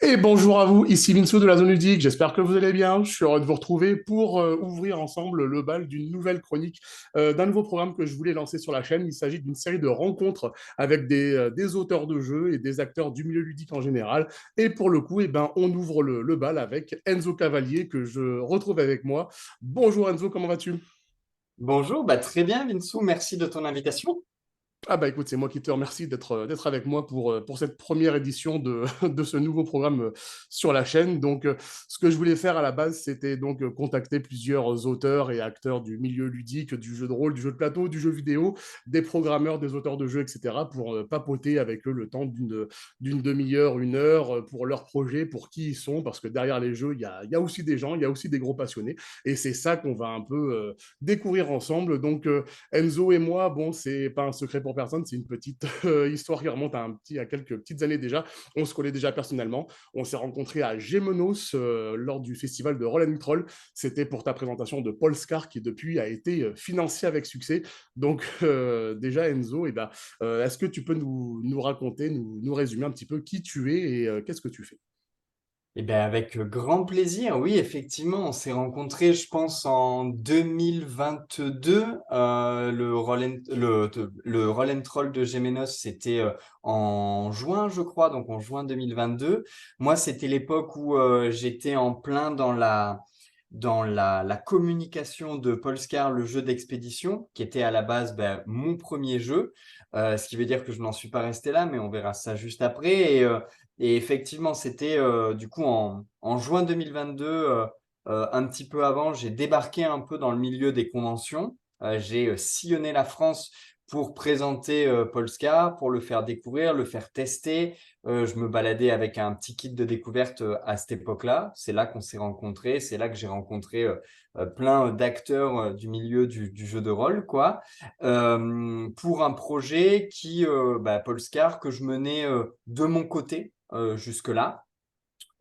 Et bonjour à vous, ici Vinceau de la Zone Ludique, j'espère que vous allez bien. Je suis heureux de vous retrouver pour ouvrir ensemble le bal d'une nouvelle chronique, d'un nouveau programme que je voulais lancer sur la chaîne. Il s'agit d'une série de rencontres avec des auteurs de jeux et des acteurs du milieu ludique en général. Et pour le coup, eh ben, on ouvre le bal avec Enzo Cavalier que je retrouve avec moi. Bonjour Enzo, comment vas-tu? Bonjour, très bien Vinsou, merci de ton invitation. Ah bah écoute, c'est moi qui te remercie d'être avec moi pour cette première édition de ce nouveau programme sur la chaîne. Donc, ce que je voulais faire à la base, c'était donc contacter plusieurs auteurs et acteurs du milieu ludique, du jeu de rôle, du jeu de plateau, du jeu vidéo, des programmeurs, des auteurs de jeux, etc., pour papoter avec eux le temps d'une demi-heure, une heure, pour leurs projets, pour qui ils sont, parce que derrière les jeux, il y a aussi des gens, il y a aussi des gros passionnés, et c'est ça qu'on va un peu découvrir ensemble. Donc, Enzo et moi, bon, c'est pas un secret pour personne, c'est une petite histoire qui remonte à quelques petites années déjà. On se connaît déjà personnellement. On s'est rencontrés à Gémenos lors du festival de Roll and Troll. C'était pour ta présentation de Paul Scar qui depuis a été financé avec succès. Donc déjà Enzo, est-ce que tu peux nous raconter, nous résumer un petit peu qui tu es et qu'est-ce que tu fais? Eh bien, avec grand plaisir, oui, effectivement, on s'est rencontrés, je pense, en 2022. Le Roll and Troll de Gémenos, c'était en juin, je crois, donc en juin 2022. Moi, c'était l'époque où j'étais en plein dans la communication de Polescar, le jeu d'expédition, qui était à la base mon premier jeu. Ce qui veut dire que je n'en suis pas resté là, mais on verra ça juste après. Et effectivement, c'était du coup en juin 2022, un petit peu avant, j'ai débarqué un peu dans le milieu des conventions. J'ai sillonné la France pour présenter Polescar, pour le faire découvrir, le faire tester. Je me baladais avec un petit kit de découverte à cette époque-là. C'est là qu'on s'est rencontrés. C'est là que j'ai rencontré plein d'acteurs du milieu du jeu de rôle, quoi. Pour un projet Polescar, que je menais de mon côté jusque-là,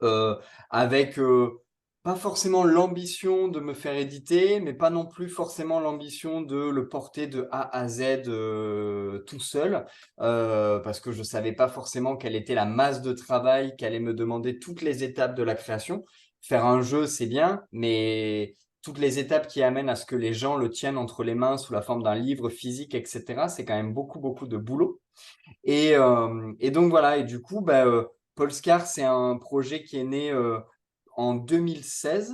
euh, avec pas forcément l'ambition de me faire éditer, mais pas non plus forcément l'ambition de le porter de A à Z tout seul, parce que je savais pas forcément quelle était la masse de travail qu'allait me demander toutes les étapes de la création. Faire un jeu, c'est bien, mais toutes les étapes qui amènent à ce que les gens le tiennent entre les mains sous la forme d'un livre physique, etc., c'est quand même beaucoup, beaucoup de boulot. Et donc voilà, et du coup, Polescar, c'est un projet qui est né en 2016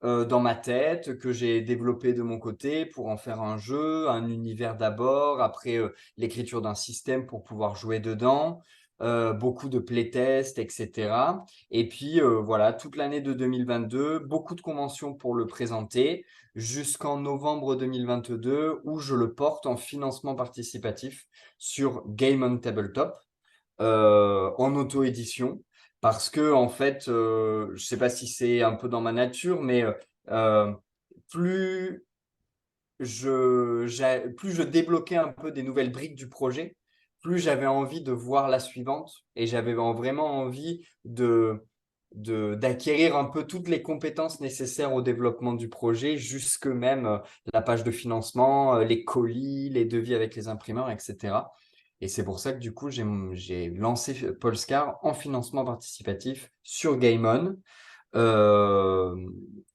dans ma tête, que j'ai développé de mon côté pour en faire un jeu, un univers d'abord, après l'écriture d'un système pour pouvoir jouer dedans, beaucoup de playtests, etc. Et puis voilà, toute l'année de 2022, beaucoup de conventions pour le présenter, jusqu'en novembre 2022, où je le porte en financement participatif sur Game on Tabletop en auto-édition parce que en fait, je sais pas si c'est un peu dans ma nature, mais euh, plus plus je débloquais un peu des nouvelles briques du projet, plus j'avais envie de voir la suivante et j'avais vraiment envie d'acquérir un peu toutes les compétences nécessaires au développement du projet, jusque même la page de financement, les colis, les devis avec les imprimeurs, etc. Et c'est pour ça que du coup, j'ai lancé Polescar en financement participatif sur GameOn. Euh,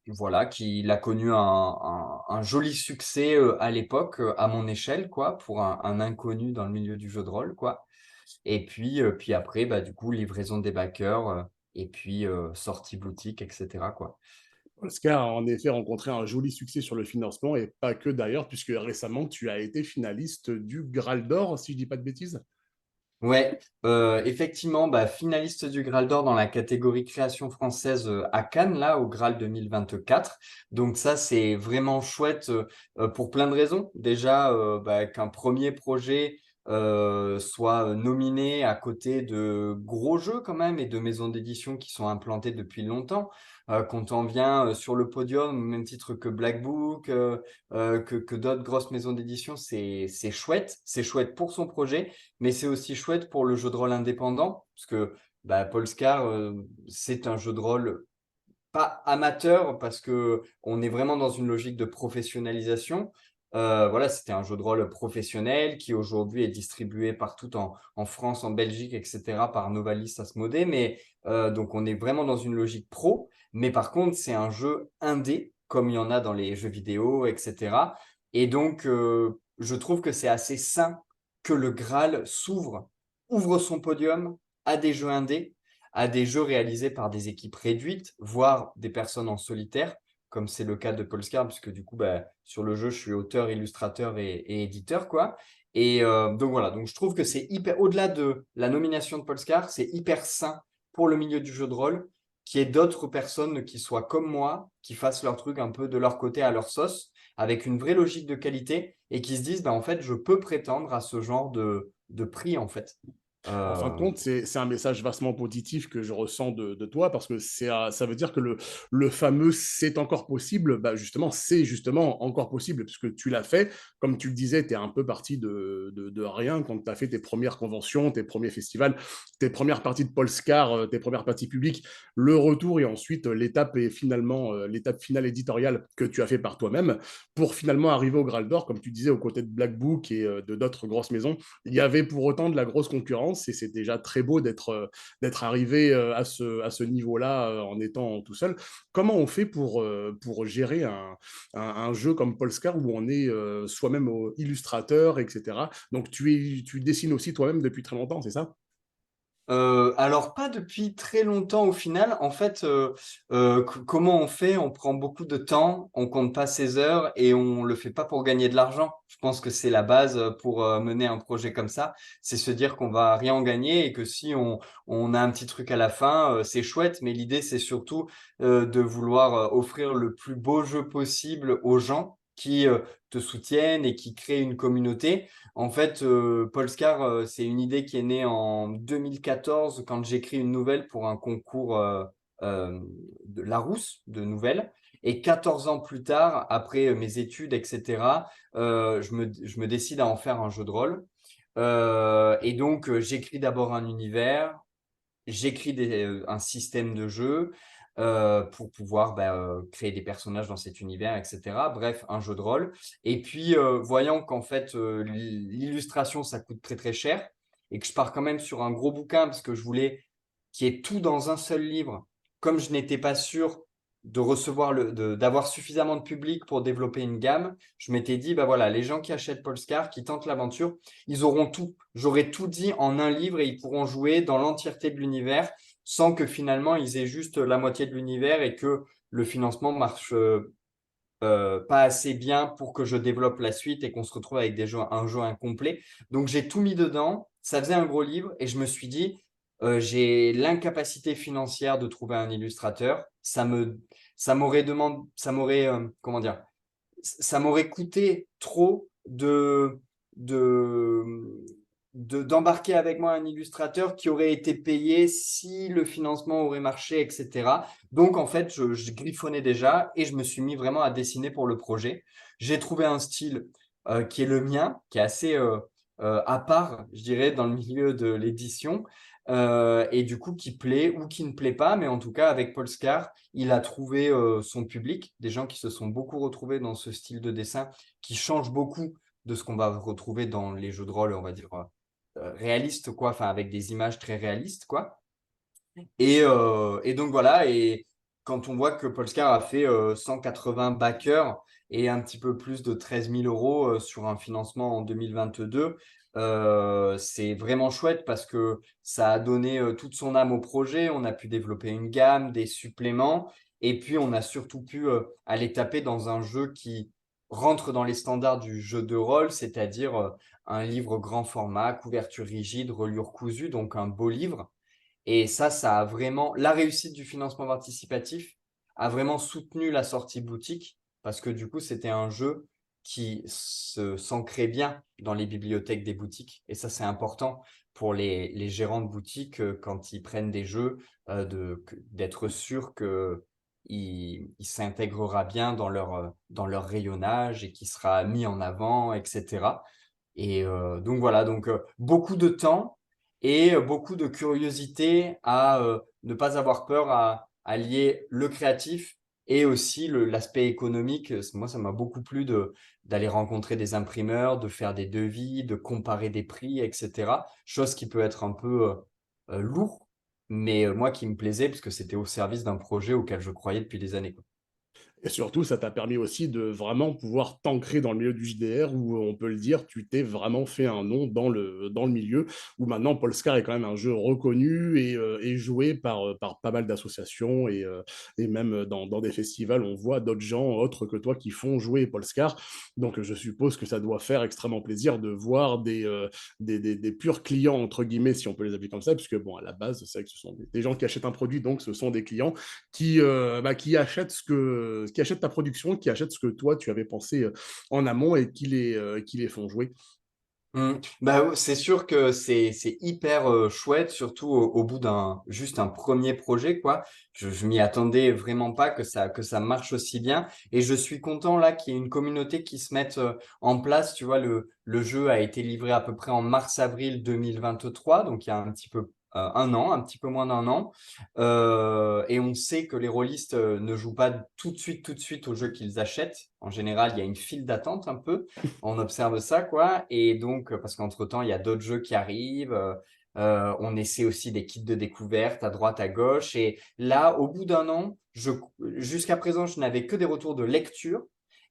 voilà, qu'il a connu un joli succès à l'époque, à mon échelle, quoi, pour un inconnu dans le milieu du jeu de rôle, quoi. Et puis après, du coup, livraison des backers, et puis sortie boutique, etc., quoi. Oscar a en effet rencontré un joli succès sur le financement et pas que d'ailleurs, puisque récemment tu as été finaliste du Graal d'Or, si je dis pas de bêtises. Ouais, effectivement, finaliste du Graal d'Or dans la catégorie création française à Cannes, là, au Graal 2024. Donc ça, c'est vraiment chouette pour plein de raisons. Déjà, qu'un premier projet soit nominé à côté de gros jeux quand même et de maisons d'édition qui sont implantées depuis longtemps. Quand on vient sur le podium, au même titre que Black Book, que d'autres grosses maisons d'édition, c'est chouette. C'est chouette pour son projet, mais c'est aussi chouette pour le jeu de rôle indépendant, parce que Polescar, c'est un jeu de rôle pas amateur, parce que on est vraiment dans une logique de professionnalisation. Voilà, c'était un jeu de rôle professionnel qui aujourd'hui est distribué partout en France, en Belgique, etc. par Novalis, Asmodée. Mais donc on est vraiment dans une logique pro. Mais par contre, c'est un jeu indé, comme il y en a dans les jeux vidéo, etc. Et donc, je trouve que c'est assez sain que le Graal ouvre son podium à des jeux indés, à des jeux réalisés par des équipes réduites, voire des personnes en solitaire, comme c'est le cas de Polescar, puisque du coup, bah, sur le jeu, je suis auteur, illustrateur et éditeur, quoi. Et donc voilà, donc je trouve que c'est hyper, au-delà de la nomination de Polescar, c'est hyper sain pour le milieu du jeu de rôle, qu'il y ait d'autres personnes qui soient comme moi, qui fassent leur truc un peu de leur côté à leur sauce, avec une vraie logique de qualité, et qui se disent, bah, en fait, je peux prétendre à ce genre de prix, en fait. En fin de Euh, compte, c'est un message vastement positif que je ressens de toi parce que ça veut dire que le fameux c'est encore possible, bah justement, c'est justement encore possible puisque tu l'as fait. Comme tu le disais, tu es un peu parti de rien quand tu as fait tes premières conventions, tes premiers festivals, tes premières parties de Polescar, tes premières parties publiques, le retour et ensuite l'étape et finalement l'étape finale éditoriale que tu as fait par toi-même pour finalement arriver au Graal d'Or, comme tu disais, aux côtés de Black Book et de d'autres grosses maisons. Il y avait pour autant de la grosse concurrence et c'est déjà très beau d'être arrivé à ce niveau-là en étant tout seul. Comment on fait pour gérer un jeu comme Polescar où on est soi-même illustrateur, etc. Donc tu dessines aussi toi-même depuis très longtemps, c'est ça? Alors pas depuis très longtemps au final. En fait, comment on fait? On prend beaucoup de temps, on compte pas ses heures et on le fait pas pour gagner de l'argent. Je pense que c'est la base pour mener un projet comme ça. C'est se dire qu'on va rien en gagner et que si on a un petit truc à la fin, c'est chouette. Mais l'idée, c'est surtout de vouloir offrir le plus beau jeu possible aux gens qui te soutiennent et qui créent une communauté. En fait, Polescar, c'est une idée qui est née en 2014 quand j'écris une nouvelle pour un concours de Larousse de nouvelles. Et 14 ans plus tard, après mes études, etc., je me décide à en faire un jeu de rôle. Et donc, j'écris d'abord un univers, j'écris un système de jeu pour pouvoir créer des personnages dans cet univers, etc. Bref, un jeu de rôle. Et puis, voyant qu'en fait, l'illustration, ça coûte très très cher et que je pars quand même sur un gros bouquin parce que je voulais qu'il y ait tout dans un seul livre, comme je n'étais pas sûr de recevoir d'avoir suffisamment de public pour développer une gamme, je m'étais dit, bah voilà, les gens qui achètent Polescar, qui tentent l'aventure, ils auront tout. J'aurai tout dit en un livre et ils pourront jouer dans l'entièreté de l'univers sans que finalement ils aient juste la moitié de l'univers et que le financement marche pas assez bien pour que je développe la suite et qu'on se retrouve avec un jeu incomplet. Donc j'ai tout mis dedans, ça faisait un gros livre et je me suis dit, j'ai l'incapacité financière de trouver un illustrateur. Ça m'aurait demandé, comment dire, ça m'aurait coûté trop de, d'embarquer avec moi un illustrateur qui aurait été payé si le financement aurait marché, etc. Donc, en fait, je griffonnais déjà et je me suis mis vraiment à dessiner pour le projet. J'ai trouvé un style qui est le mien, qui est assez à part, je dirais, dans le milieu de l'édition. Et du coup, qui plaît ou qui ne plaît pas, mais en tout cas, avec Polescar, il a trouvé son public, des gens qui se sont beaucoup retrouvés dans ce style de dessin, qui change beaucoup de ce qu'on va retrouver dans les jeux de rôle, on va dire, réalistes, quoi, enfin, avec des images très réalistes, quoi. Et donc voilà, et quand on voit que Polescar a fait 180 backers et un petit peu plus de 13 000 euros sur un financement en 2022, c'est vraiment chouette parce que ça a donné toute son âme au projet. On a pu développer une gamme, des suppléments, et puis on a surtout pu aller taper dans un jeu qui rentre dans les standards du jeu de rôle, c'est-à-dire un livre grand format, couverture rigide, reliure cousue, donc un beau livre. Et ça a vraiment, la réussite du financement participatif a vraiment soutenu la sortie boutique parce que du coup, c'était un jeu qui s'ancrait bien dans les bibliothèques des boutiques. Et ça, c'est important pour les gérants de boutiques quand ils prennent des jeux, d'être sûr il s'intégrera bien dans leur rayonnage et qu'il sera mis en avant, etc. Et donc voilà, donc beaucoup de temps et beaucoup de curiosité à ne pas avoir peur à lier le créatif et aussi l'aspect économique. Moi, ça m'a beaucoup plu d'aller rencontrer des imprimeurs, de faire des devis, de comparer des prix, etc. Chose qui peut être un peu lourd, mais moi qui me plaisait parce que c'était au service d'un projet auquel je croyais depuis des années, quoi. Et surtout, ça t'a permis aussi de vraiment pouvoir t'ancrer dans le milieu du JDR où, on peut le dire, tu t'es vraiment fait un nom dans le milieu, où maintenant Polescar est quand même un jeu reconnu et joué par pas mal d'associations et même dans des festivals, on voit d'autres gens autres que toi qui font jouer Polescar. Donc je suppose que ça doit faire extrêmement plaisir de voir des purs clients, entre guillemets, si on peut les appeler comme ça, puisque bon, à la base, c'est vrai que ce sont des gens qui achètent un produit, donc ce sont des clients qui achètent qui achètent ta production, qui achètent ce que toi tu avais pensé en amont et qui les font jouer. Bah, c'est sûr que c'est hyper chouette, surtout au bout d'un juste un premier projet, quoi. Je m'y attendais vraiment pas que ça marche aussi bien. Et je suis content là qu'il y ait une communauté qui se mette en place. Tu vois, le jeu a été livré à peu près en mars-avril 2023, donc il y a un petit peu un an, un petit peu moins d'un an. Et on sait que les rôlistes ne jouent pas tout de suite au jeu qu'ils achètent. En général, il y a une file d'attente un peu. On observe ça, quoi. Et donc, parce qu'entre-temps, il y a d'autres jeux qui arrivent. On essaie aussi des kits de découverte à droite, à gauche. Et là, au bout d'un an, jusqu'à présent, je n'avais que des retours de lecture.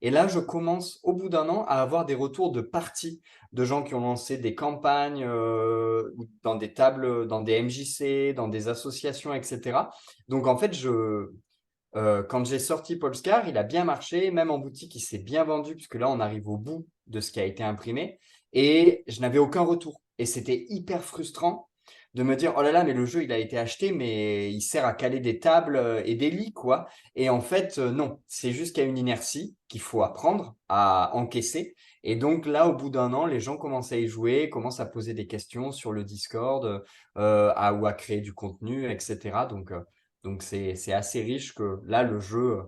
Et là, je commence, au bout d'un an, à avoir des retours de parties de gens qui ont lancé des campagnes dans des tables, dans des MJC, dans des associations, etc. Donc, en fait, quand j'ai sorti Polescar, il a bien marché, même en boutique, il s'est bien vendu, puisque là, on arrive au bout de ce qui a été imprimé, et je n'avais aucun retour. Et c'était hyper frustrant de me dire, oh là là, mais le jeu, il a été acheté, mais il sert à caler des tables et des lits, quoi. Et en fait, non, c'est juste qu'il y a une inertie qu'il faut apprendre à encaisser. Et donc là, au bout d'un an, les gens commencent à y jouer, commencent à poser des questions sur le Discord, ou à créer du contenu, etc. Donc c'est assez riche que là, le jeu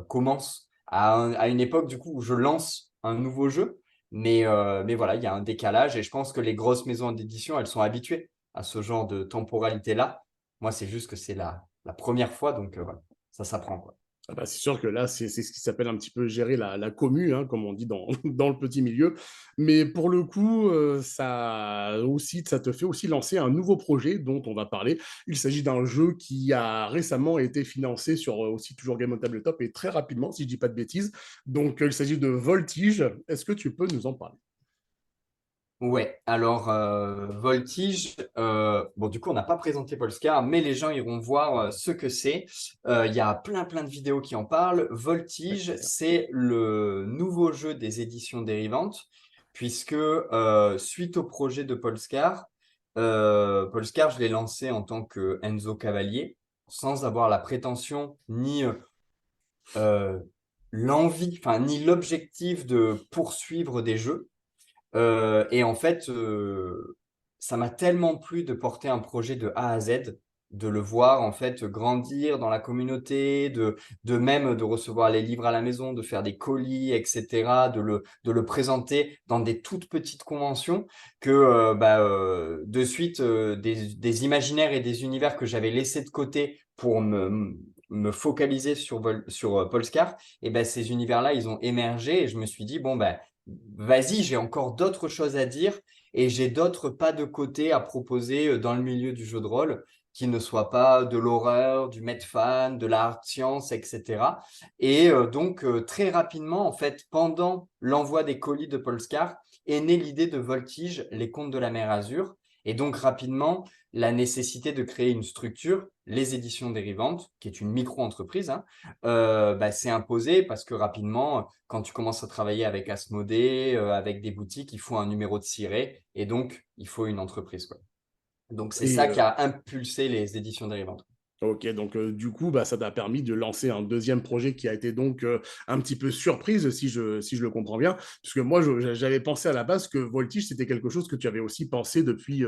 commence à une époque du coup où je lance un nouveau jeu. Mais voilà, il y a un décalage et je pense que les grosses maisons d'édition, elles sont habituées à ce genre de temporalité-là. Moi, c'est juste que c'est la première fois, donc voilà, ça s'apprend, quoi. Ah bah, c'est sûr que là, c'est ce qui s'appelle un petit peu gérer la commu, hein, comme on dit dans le petit milieu. Mais pour le coup, ça te fait aussi lancer un nouveau projet dont on va parler. Il s'agit d'un jeu qui a récemment été financé sur aussi toujours Game on Tabletop et très rapidement, si je dis pas de bêtises. Donc, il s'agit de Voltige. Est-ce que tu peux nous en parler? Ouais, alors Voltige, bon du coup on n'a pas présenté Polescar, mais les gens iront voir ce que c'est. Il y a plein de vidéos qui en parlent. Ouais, c'est Voltige, ça. c'est le nouveau jeu des éditions dérivantes, puisque suite au projet de Polescar, Polescar je l'ai lancé en tant que Enzo Cavalier, sans avoir la prétention ni euh, l'envie, enfin ni l'objectif de poursuivre des jeux. Et en fait, ça m'a tellement plu de porter un projet de A à Z, de le voir en fait grandir dans la communauté, de même de recevoir les livres à la maison, de faire des colis, etc., de le présenter dans des toutes petites conventions, que de suite, des imaginaires et des univers que j'avais laissés de côté pour me focaliser sur Polescar, et ben ces univers-là, ils ont émergé et je me suis dit, bon, ben, vas-y, j'ai encore d'autres choses à dire et j'ai d'autres pas de côté à proposer dans le milieu du jeu de rôle qui ne soient pas de l'horreur, du medfan, de la hard science, etc. Et donc, très rapidement, en fait, pendant l'envoi des colis de Polescar, est née l'idée de Voltige, les contes de la mer Azur. Et donc, rapidement, la nécessité de créer une structure, les éditions dérivantes, qui est une micro-entreprise, hein, s'est imposée parce que rapidement, quand tu commences à travailler avec Asmodée, avec des boutiques, il faut un numéro de ciré et donc il faut une entreprise, quoi. Donc c'est Et ça qui a impulsé les éditions dérivantes. OK, donc du coup, bah, ça t'a permis de lancer un deuxième projet qui a été donc, un petit peu surprise si je le comprends bien. Puisque moi j'avais pensé à la base que Voltige, c'était quelque chose que tu avais aussi pensé depuis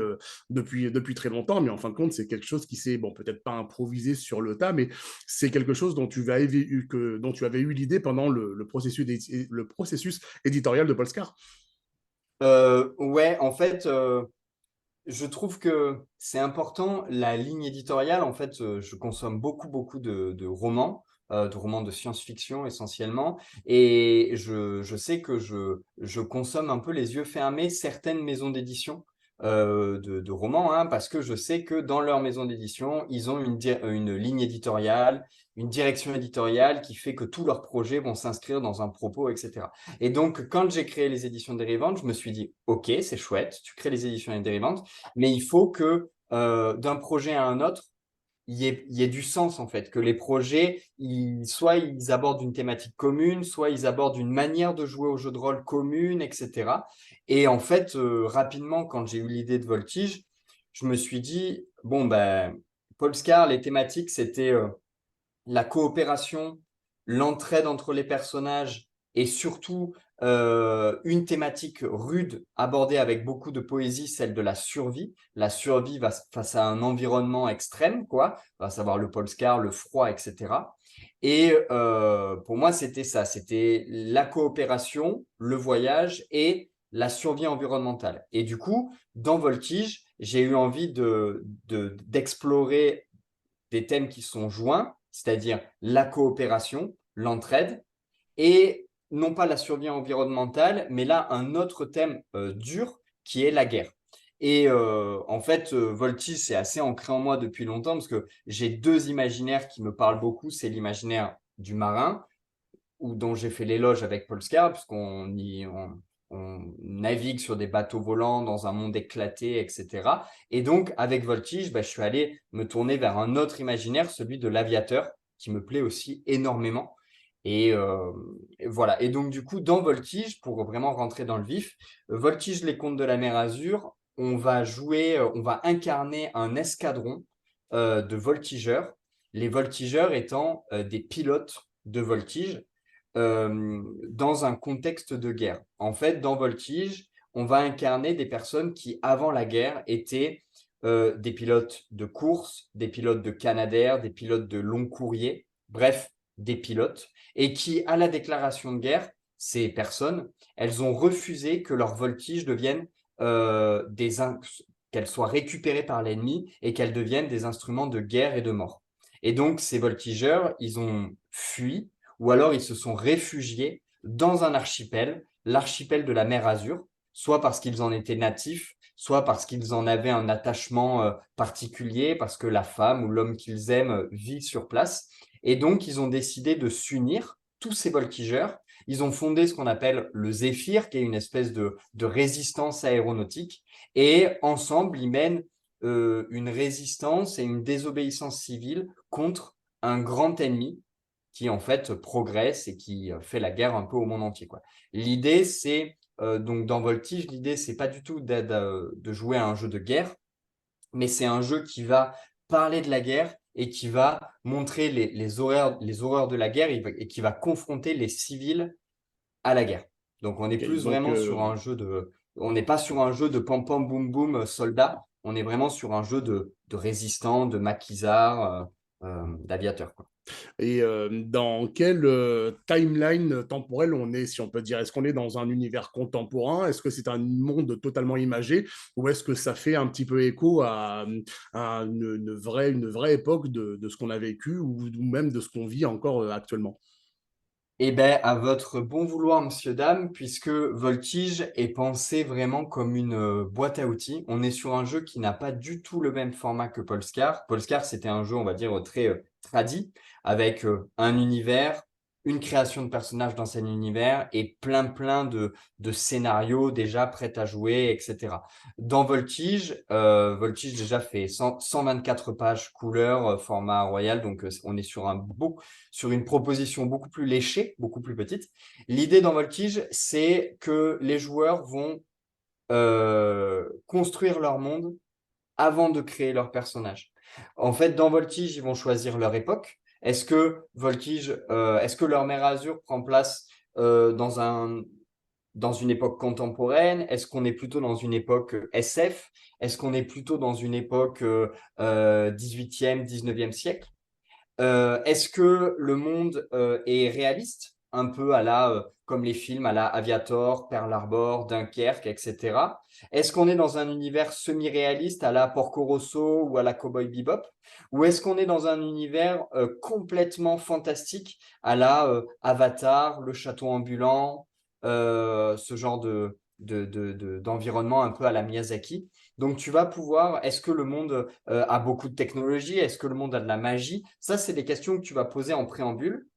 très longtemps, mais en fin de compte, c'est quelque chose qui s'est, bon, peut-être pas improvisé sur le tas, mais c'est quelque chose dont tu avais eu l'idée pendant le processus éditorial de Polescar? Ouais, en fait, je trouve que c'est important la ligne éditoriale. En fait, je consomme beaucoup de romans. de romans de science-fiction essentiellement. Et je sais que je consomme un peu les yeux fermés certaines maisons d'édition de romans, hein, parce que je sais que dans leur maison d'édition, ils ont une ligne éditoriale, une direction éditoriale qui fait que tous leurs projets vont s'inscrire dans un propos, etc. Et donc, quand j'ai créé les éditions dérivantes, je me suis dit, OK, c'est chouette, tu crées les éditions dérivantes, mais il faut que d'un projet à un autre, il y ait du sens en fait, que les projets, soit ils abordent une thématique commune, soit ils abordent une manière de jouer au jeu de rôle commune, etc. Et en fait, rapidement, quand j'ai eu l'idée de Voltige, je me suis dit, bon, ben, Polescar, les thématiques, c'était la coopération, l'entraide entre les personnages et surtout une thématique rude abordée avec beaucoup de poésie, celle de la survie. La survie face à un environnement extrême, quoi, à savoir le Polescar, le froid, etc. Et pour moi, c'était ça, c'était la coopération, le voyage et la survie environnementale. Et du coup, dans Voltige, j'ai eu envie d'explorer des thèmes qui sont joints, c'est-à-dire la coopération, l'entraide, et non pas la survie environnementale, mais là, un autre thème dur qui est la guerre. Et en fait, Voltige, c'est assez ancré en moi depuis longtemps parce que j'ai deux imaginaires qui me parlent beaucoup. C'est l'imaginaire du marin, ou dont j'ai fait l'éloge avec Polescar, puisqu'on on navigue sur des bateaux volants dans un monde éclaté, etc. Et donc, avec Voltige, je suis allé me tourner vers un autre imaginaire, celui de l'aviateur, qui me plaît aussi énormément. Et voilà. Et donc, du coup, dans Voltige, pour vraiment rentrer dans le vif, Voltige, les contes de la mer Azur, on va jouer, on va incarner un escadron de voltigeurs, les voltigeurs étant des pilotes de voltige dans un contexte de guerre. En fait, dans Voltige, on va incarner des personnes qui, avant la guerre, étaient des pilotes de course, des pilotes de Canadair, des pilotes de long courrier, bref, des pilotes, et qui, à la déclaration de guerre, ces personnes, elles ont refusé que leur voltige devienne qu'elles soient récupérées par l'ennemi et qu'elles deviennent des instruments de guerre et de mort. Et donc, ces voltigeurs, ils ont fui ou alors ils se sont réfugiés dans un archipel, l'archipel de la mer Azur, soit parce qu'ils en étaient natifs, soit parce qu'ils en avaient un attachement particulier, parce que la femme ou l'homme qu'ils aiment vit sur place. Et donc, ils ont décidé de s'unir, tous ces voltigeurs. Ils ont fondé ce qu'on appelle le Zéphyr, qui est une espèce de résistance aéronautique. Et ensemble, ils mènent une résistance et une désobéissance civile contre un grand ennemi qui en fait progresse et qui fait la guerre un peu au monde entier, quoi. L'idée, c'est donc dans Voltige, l'idée, c'est pas du tout de jouer à un jeu de guerre, mais c'est un jeu qui va parler de la guerre et qui va montrer les horreurs de la guerre et qui va confronter les civils à la guerre. Donc on est Ok, plus donc, vraiment sur un jeu on n'est pas sur un jeu de pam pam boum boum soldat, on est vraiment sur un jeu de résistants, de maquisards, d'aviateurs, quoi. et dans quelle timeline temporelle on est, si on peut dire? Est-ce qu'on est dans un univers contemporain? Est-ce que c'est un monde totalement imagé? Ou est-ce que ça fait un petit peu écho à une vraie époque de ce qu'on a vécu ou même de ce qu'on vit encore actuellement? Eh ben, à votre bon vouloir, monsieur, dame, puisque Voltige est pensé vraiment comme une boîte à outils. On est sur un jeu qui n'a pas du tout le même format que Polescar. Polescar, c'était un jeu, on va dire, très tradi, avec un univers, une création de personnages dans cet univers et plein de scénarios déjà prêts à jouer, etc. Dans Voltige, Voltige déjà fait 124 pages couleur, format royal, donc on est sur une proposition beaucoup plus léchée, beaucoup plus petite. L'idée dans Voltige, c'est que les joueurs vont construire leur monde avant de créer leur personnage. En fait, dans Voltige, ils vont choisir leur époque. Est-ce que leur mer Azur prend place dans une époque contemporaine? Est-ce qu'on est plutôt dans une époque SF? Est-ce qu'on est plutôt dans une époque 18e, 19e siècle? Est-ce que le monde est réaliste? un peu comme les films à la Aviator, Pearl Harbor, Dunkerque, etc. Est-ce qu'on est dans un univers semi-réaliste à la Porco Rosso ou à la Cowboy Bebop? Ou est-ce qu'on est dans un univers complètement fantastique à la Avatar, le château ambulant, ce genre d'environnement un peu à la Miyazaki? Donc, tu vas pouvoir, est-ce que le monde a beaucoup de technologie? Est-ce que le monde a de la magie? Ça, c'est des questions que tu vas poser en préambule.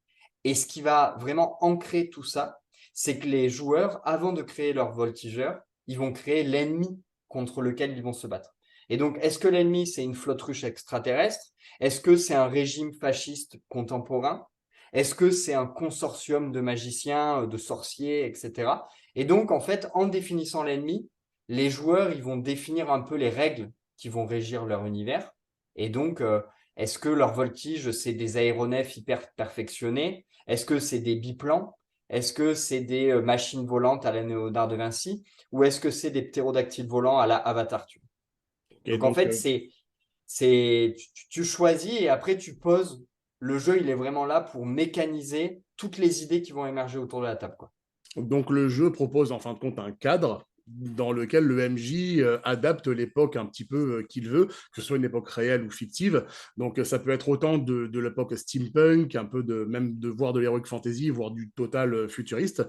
Et ce qui va vraiment ancrer tout ça, c'est que les joueurs, avant de créer leur voltigeur, ils vont créer l'ennemi contre lequel ils vont se battre. Et donc, est-ce que l'ennemi, c'est une flotte russe extraterrestre? Est-ce que c'est un régime fasciste contemporain? Est-ce que c'est un consortium de magiciens, de sorciers, etc. Et donc, en fait, en définissant l'ennemi, les joueurs, ils vont définir un peu les règles qui vont régir leur univers. Et donc, est-ce que leur voltige, c'est des aéronefs hyper perfectionnés? Est-ce que c'est des biplans? Est-ce que c'est des machines volantes à la Léonard de Vinci? Ou est-ce que c'est des ptérodactyles volants à la Avatar? Et Donc, en donc, fait, tu choisis et après, tu poses. Le jeu, il est vraiment là pour mécaniser toutes les idées qui vont émerger autour de la table, quoi. Donc le jeu propose en fin de compte un cadre dans lequel le MJ adapte l'époque un petit peu qu'il veut, que ce soit une époque réelle ou fictive. Donc ça peut être autant de l'époque steampunk, un peu même de voir de l'heroic fantasy, voire du total futuriste.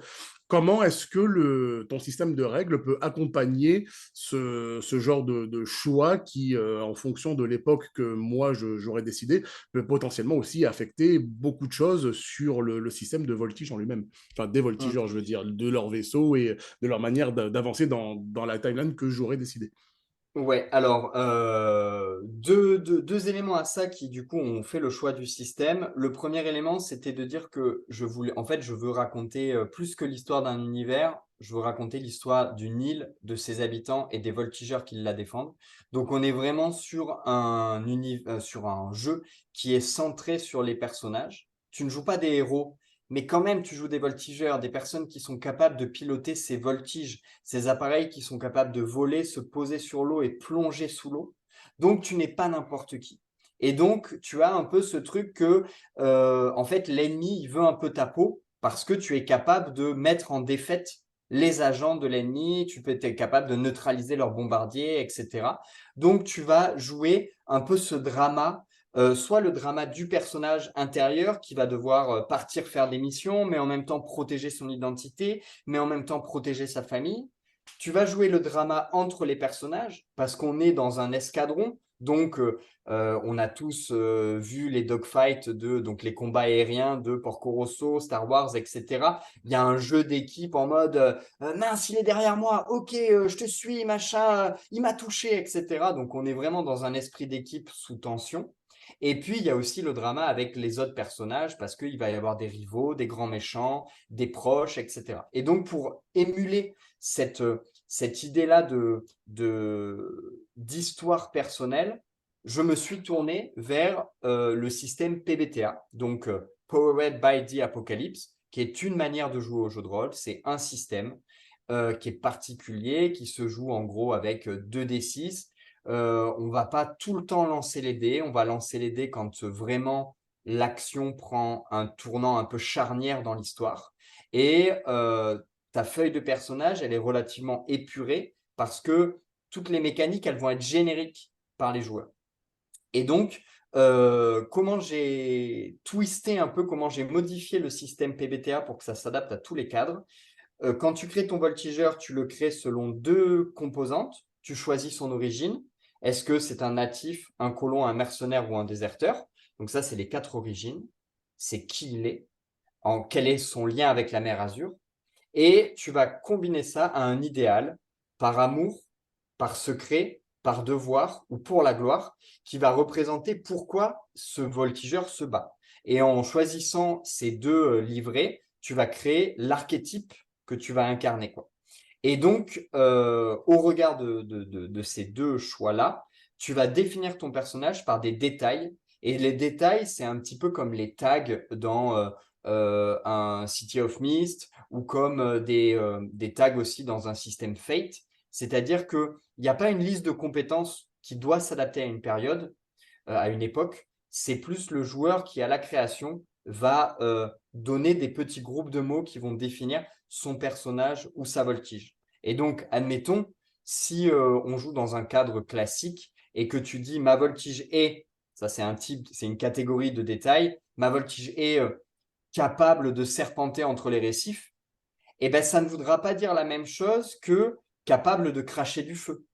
Comment est-ce que ton système de règles peut accompagner ce genre de choix qui, en fonction de l'époque que moi j'aurais décidé, peut potentiellement aussi affecter beaucoup de choses sur le système de voltige en lui-même, enfin des Mm. voltigeurs, je veux dire, de leur vaisseau et de leur manière d'avancer dans la timeline que j'aurais décidé. Ouais, alors deux éléments à ça qui du coup ont fait le choix du système. Le premier élément, c'était de dire que je veux raconter plus que l'histoire d'un univers, je veux raconter l'histoire d'une île, de ses habitants et des voltigeurs qui la défendent. Donc on est vraiment sur un jeu qui est centré sur les personnages. Tu ne joues pas des héros, mais quand même tu joues des voltigeurs, des personnes qui sont capables de piloter ces voltiges, ces appareils qui sont capables de voler, se poser sur l'eau et plonger sous l'eau. Donc, tu n'es pas n'importe qui. Et donc, tu as un peu ce truc que, en fait, l'ennemi, il veut un peu ta peau parce que tu es capable de mettre en défaite les agents de l'ennemi, tu peux être capable de neutraliser leurs bombardiers, etc. Donc, tu vas jouer un peu ce drama, soit le drama du personnage intérieur qui va devoir partir faire des missions, mais en même temps protéger son identité, mais en même temps protéger sa famille. Tu vas jouer le drama entre les personnages parce qu'on est dans un escadron. Donc, on a tous vu les dogfights donc les combats aériens de Porco Rosso, Star Wars, etc. Il y a un jeu d'équipe en mode mince, il est derrière moi, ok, je te suis, machin, il m'a touché, etc. Donc, on est vraiment dans un esprit d'équipe sous tension. Et puis, il y a aussi le drama avec les autres personnages parce qu'il va y avoir des rivaux, des grands méchants, des proches, etc. Et donc, pour émuler cette idée-là d'histoire personnelle, je me suis tourné vers le système PBTA, donc Powered by the Apocalypse, qui est une manière de jouer au jeu de rôle. C'est un système qui est particulier, qui se joue en gros avec 2d6. On va pas tout le temps lancer les dés, on va lancer les dés quand vraiment l'action prend un tournant un peu charnière dans l'histoire. Et ta feuille de personnage, elle est relativement épurée parce que toutes les mécaniques, elles vont être génériques par les joueurs. Et donc, comment j'ai twisté un peu, comment j'ai modifié le système PBTA pour que ça s'adapte à tous les cadres. Quand tu crées ton voltigeur, tu le crées selon deux composantes. Tu choisis son origine. Est-ce que c'est un natif, un colon, un mercenaire ou un déserteur? Donc ça, c'est les quatre origines. C'est qui il est, quel est son lien avec la mer Azur. Et tu vas combiner ça à un idéal par amour, par secret, par devoir ou pour la gloire, qui va représenter pourquoi ce voltigeur se bat. Et en choisissant ces deux livrets, tu vas créer l'archétype que tu vas incarner, quoi. Et donc, au regard de ces deux choix-là, tu vas définir ton personnage par des détails. Et les détails, c'est un petit peu comme les tags dans un City of Mist ou comme des tags aussi dans un système Fate. C'est-à-dire qu'il n'y a pas une liste de compétences qui doit s'adapter à une période, à une époque. C'est plus le joueur qui, à la création, va donner des petits groupes de mots qui vont définir son personnage ou sa voltige. Et donc, admettons, si on joue dans un cadre classique et que tu dis ma voltige est, ça c'est un type, c'est une catégorie de détail, ma voltige est capable de serpenter entre les récifs, eh ben, ça ne voudra pas dire la même chose que capable de cracher du feu.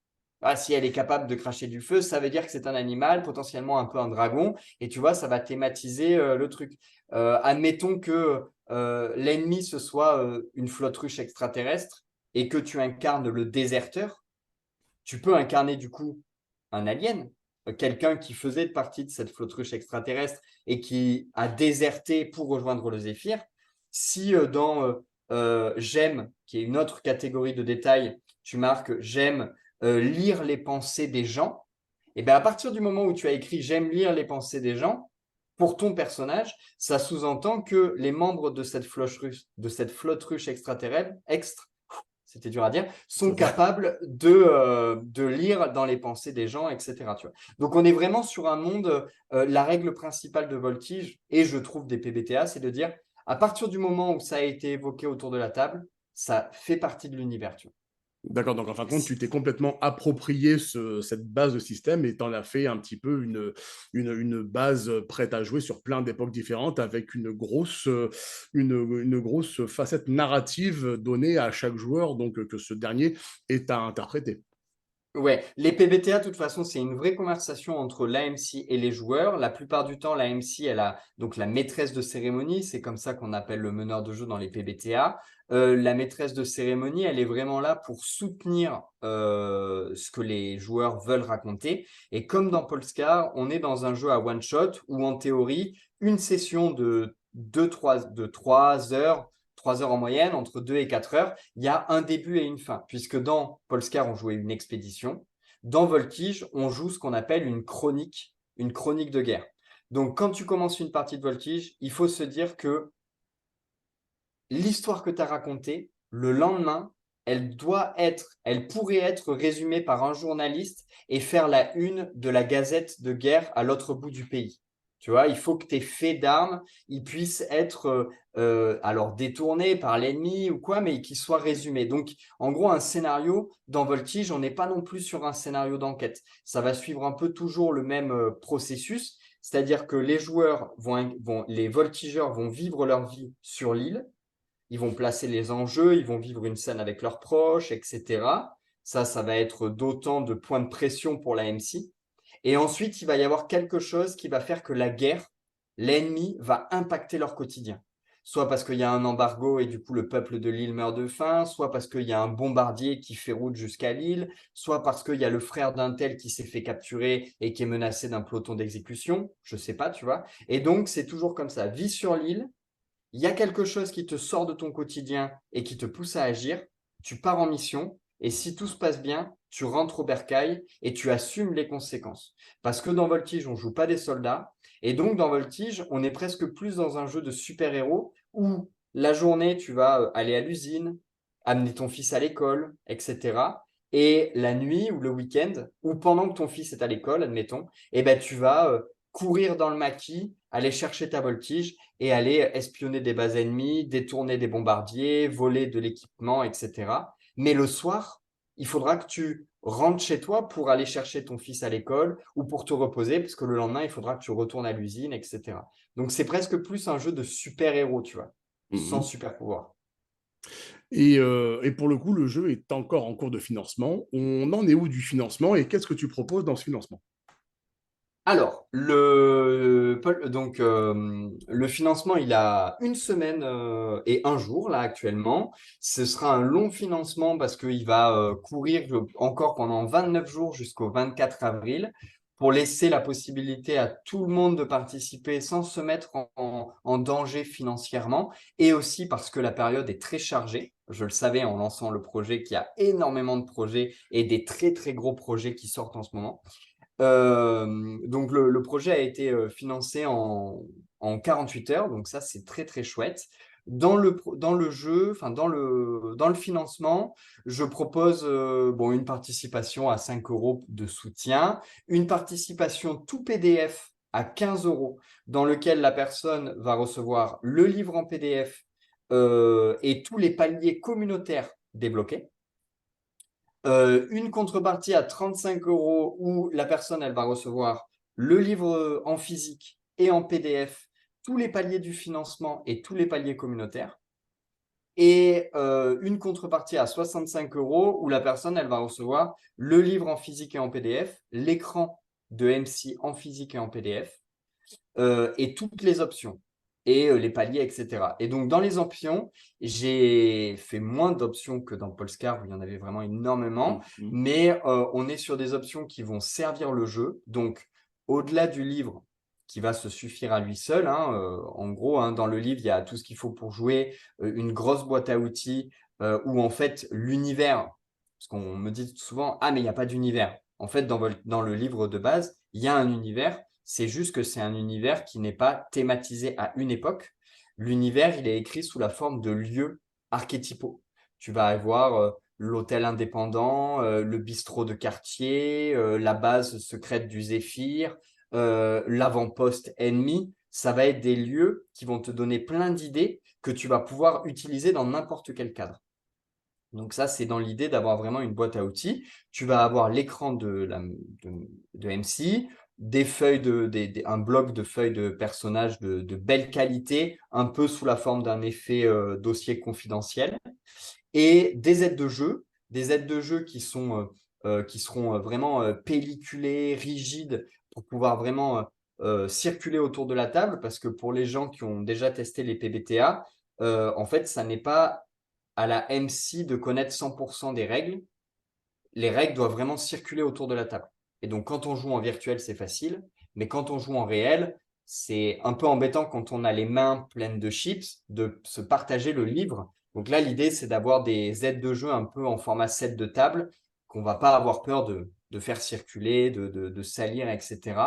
Ah, si elle est capable de cracher du feu, ça veut dire que c'est un animal, potentiellement un peu un dragon, et tu vois, ça va thématiser le truc. Admettons que l'ennemi, ce soit une flotte ruche extraterrestre, et que tu incarnes le déserteur, tu peux incarner du coup un alien, quelqu'un qui faisait partie de cette flotte ruche extraterrestre et qui a déserté pour rejoindre le Zéphyr. Si dans j'aime, qui est une autre catégorie de détails, tu marques j'aime lire les pensées des gens, et bien à partir du moment où tu as écrit j'aime lire les pensées des gens, pour ton personnage, ça sous-entend que les membres de cette flotte ruche extraterrestre, c'était dur à dire, sont capables de lire dans les pensées des gens, etc. Tu vois. Donc, on est vraiment sur un monde, la règle principale de Voltige, et je trouve des PBTA, c'est de dire, à partir du moment où ça a été évoqué autour de la table, ça fait partie de l'univers. Tu vois. D'accord, donc en fin de compte, tu t'es complètement approprié cette base de système et t'en as fait un petit peu une base prête à jouer sur plein d'époques différentes avec une grosse facette narrative donnée à chaque joueur, donc que ce dernier est à interpréter. Ouais, les PBTA, de toute façon, c'est une vraie conversation entre l'AMC et les joueurs. La plupart du temps, l'AMC, elle a donc la maîtresse de cérémonie, c'est comme ça qu'on appelle le meneur de jeu dans les PBTA. La maîtresse de cérémonie, elle est vraiment là pour soutenir ce que les joueurs veulent raconter. Et comme dans Polescar, on est dans un jeu à one shot où en théorie, une session de 3 heures, 3 heures en moyenne, entre 2 et 4 heures, il y a un début et une fin. Puisque dans Polescar, on jouait une expédition. Dans Voltige, on joue ce qu'on appelle une chronique de guerre. Donc, quand tu commences une partie de Voltige, il faut se dire que l'histoire que tu as racontée, le lendemain, elle pourrait être résumée par un journaliste et faire la une de la gazette de guerre à l'autre bout du pays. Tu vois, il faut que tes faits d'armes, ils puissent être alors détournés par l'ennemi ou quoi, mais qu'ils soient résumés. Donc, en gros, un scénario dans Voltige, on n'est pas non plus sur un scénario d'enquête. Ça va suivre un peu toujours le même processus, c'est-à-dire que les les voltigeurs vont vivre leur vie sur l'île. Ils vont placer les enjeux, ils vont vivre une scène avec leurs proches, etc. Ça va être d'autant de points de pression pour la MC. Et ensuite, il va y avoir quelque chose qui va faire que la guerre, l'ennemi, va impacter leur quotidien. Soit parce qu'il y a un embargo et du coup le peuple de l'île meurt de faim, soit parce qu'il y a un bombardier qui fait route jusqu'à l'île, soit parce qu'il y a le frère d'un tel qui s'est fait capturer et qui est menacé d'un peloton d'exécution, je sais pas, tu vois. Et donc, c'est toujours comme ça. Vis sur l'île, il y a quelque chose qui te sort de ton quotidien et qui te pousse à agir, tu pars en mission et si tout se passe bien, tu rentres au bercail et tu assumes les conséquences. Parce que dans Voltige, on ne joue pas des soldats et donc dans Voltige, on est presque plus dans un jeu de super-héros où la journée, tu vas aller à l'usine, amener ton fils à l'école, etc. Et la nuit ou le week-end, ou pendant que ton fils est à l'école, admettons, eh ben, tu vas courir dans le maquis, aller chercher ta voltige et aller espionner des bases ennemies, détourner des bombardiers, voler de l'équipement, etc. Mais le soir, il faudra que tu rentres chez toi pour aller chercher ton fils à l'école ou pour te reposer, parce que le lendemain, il faudra que tu retournes à l'usine, etc. Donc, c'est presque plus un jeu de super-héros, tu vois, sans Mhm. super-pouvoir. Et pour le coup, le jeu est encore en cours de financement. On en est où du financement et qu'est-ce que tu proposes dans ce financement? Alors, le financement, il a une semaine et un jour là actuellement. Ce sera un long financement parce qu'il va courir encore pendant 29 jours jusqu'au 24 avril pour laisser la possibilité à tout le monde de participer sans se mettre en danger financièrement et aussi parce que la période est très chargée. Je le savais en lançant le projet qu'il y a énormément de projets et des très très gros projets qui sortent en ce moment. Donc le projet a été financé en 48 heures, donc ça c'est très très chouette. Dans le jeu, enfin dans le financement, je propose bon, une participation à 5 € de soutien, une participation tout PDF à 15 euros, dans lequel la personne va recevoir le livre en PDF et tous les paliers communautaires débloqués. Une contrepartie à 35 euros où la personne, elle va recevoir le livre en physique et en PDF, tous les paliers du financement et tous les paliers communautaires. Et une contrepartie à 65 euros où la personne, elle va recevoir le livre en physique et en PDF, l'écran de MC en physique et en PDF, et toutes les options et les paliers, etc. Et donc, dans les options, j'ai fait moins d'options que dans Polescar, où il y en avait vraiment énormément, Mhm. mais on est sur des options qui vont servir le jeu. Donc, au-delà du livre qui va se suffire à lui seul, hein, en gros, hein, dans le livre, il y a tout ce qu'il faut pour jouer, une grosse boîte à outils, où en fait, l'univers, parce qu'on me dit souvent, ah, mais il n'y a pas d'univers. En fait, dans le livre de base, il y a un univers. C'est juste que c'est un univers qui n'est pas thématisé à une époque. L'univers, il est écrit sous la forme de lieux archétypaux. Tu vas avoir l'hôtel indépendant, le bistrot de quartier, la base secrète du Zéphyr, l'avant-poste ennemi. Ça va être des lieux qui vont te donner plein d'idées que tu vas pouvoir utiliser dans n'importe quel cadre. Donc ça, c'est dans l'idée d'avoir vraiment une boîte à outils. Tu vas avoir l'écran de MC, des feuilles un bloc de feuilles de personnages de belle qualité, un peu sous la forme d'un effet dossier confidentiel, et des aides de jeu qui seront vraiment pelliculées, rigides, pour pouvoir vraiment circuler autour de la table, parce que pour les gens qui ont déjà testé les PBTA, en fait, ça n'est pas à la MC de connaître 100% des règles. Les règles doivent vraiment circuler autour de la table. Et donc, quand on joue en virtuel, c'est facile. Mais quand on joue en réel, c'est un peu embêtant quand on a les mains pleines de chips de se partager le livre. Donc là, l'idée, c'est d'avoir des aides de jeu un peu en format set de table qu'on va pas avoir peur de faire circuler, de salir, etc.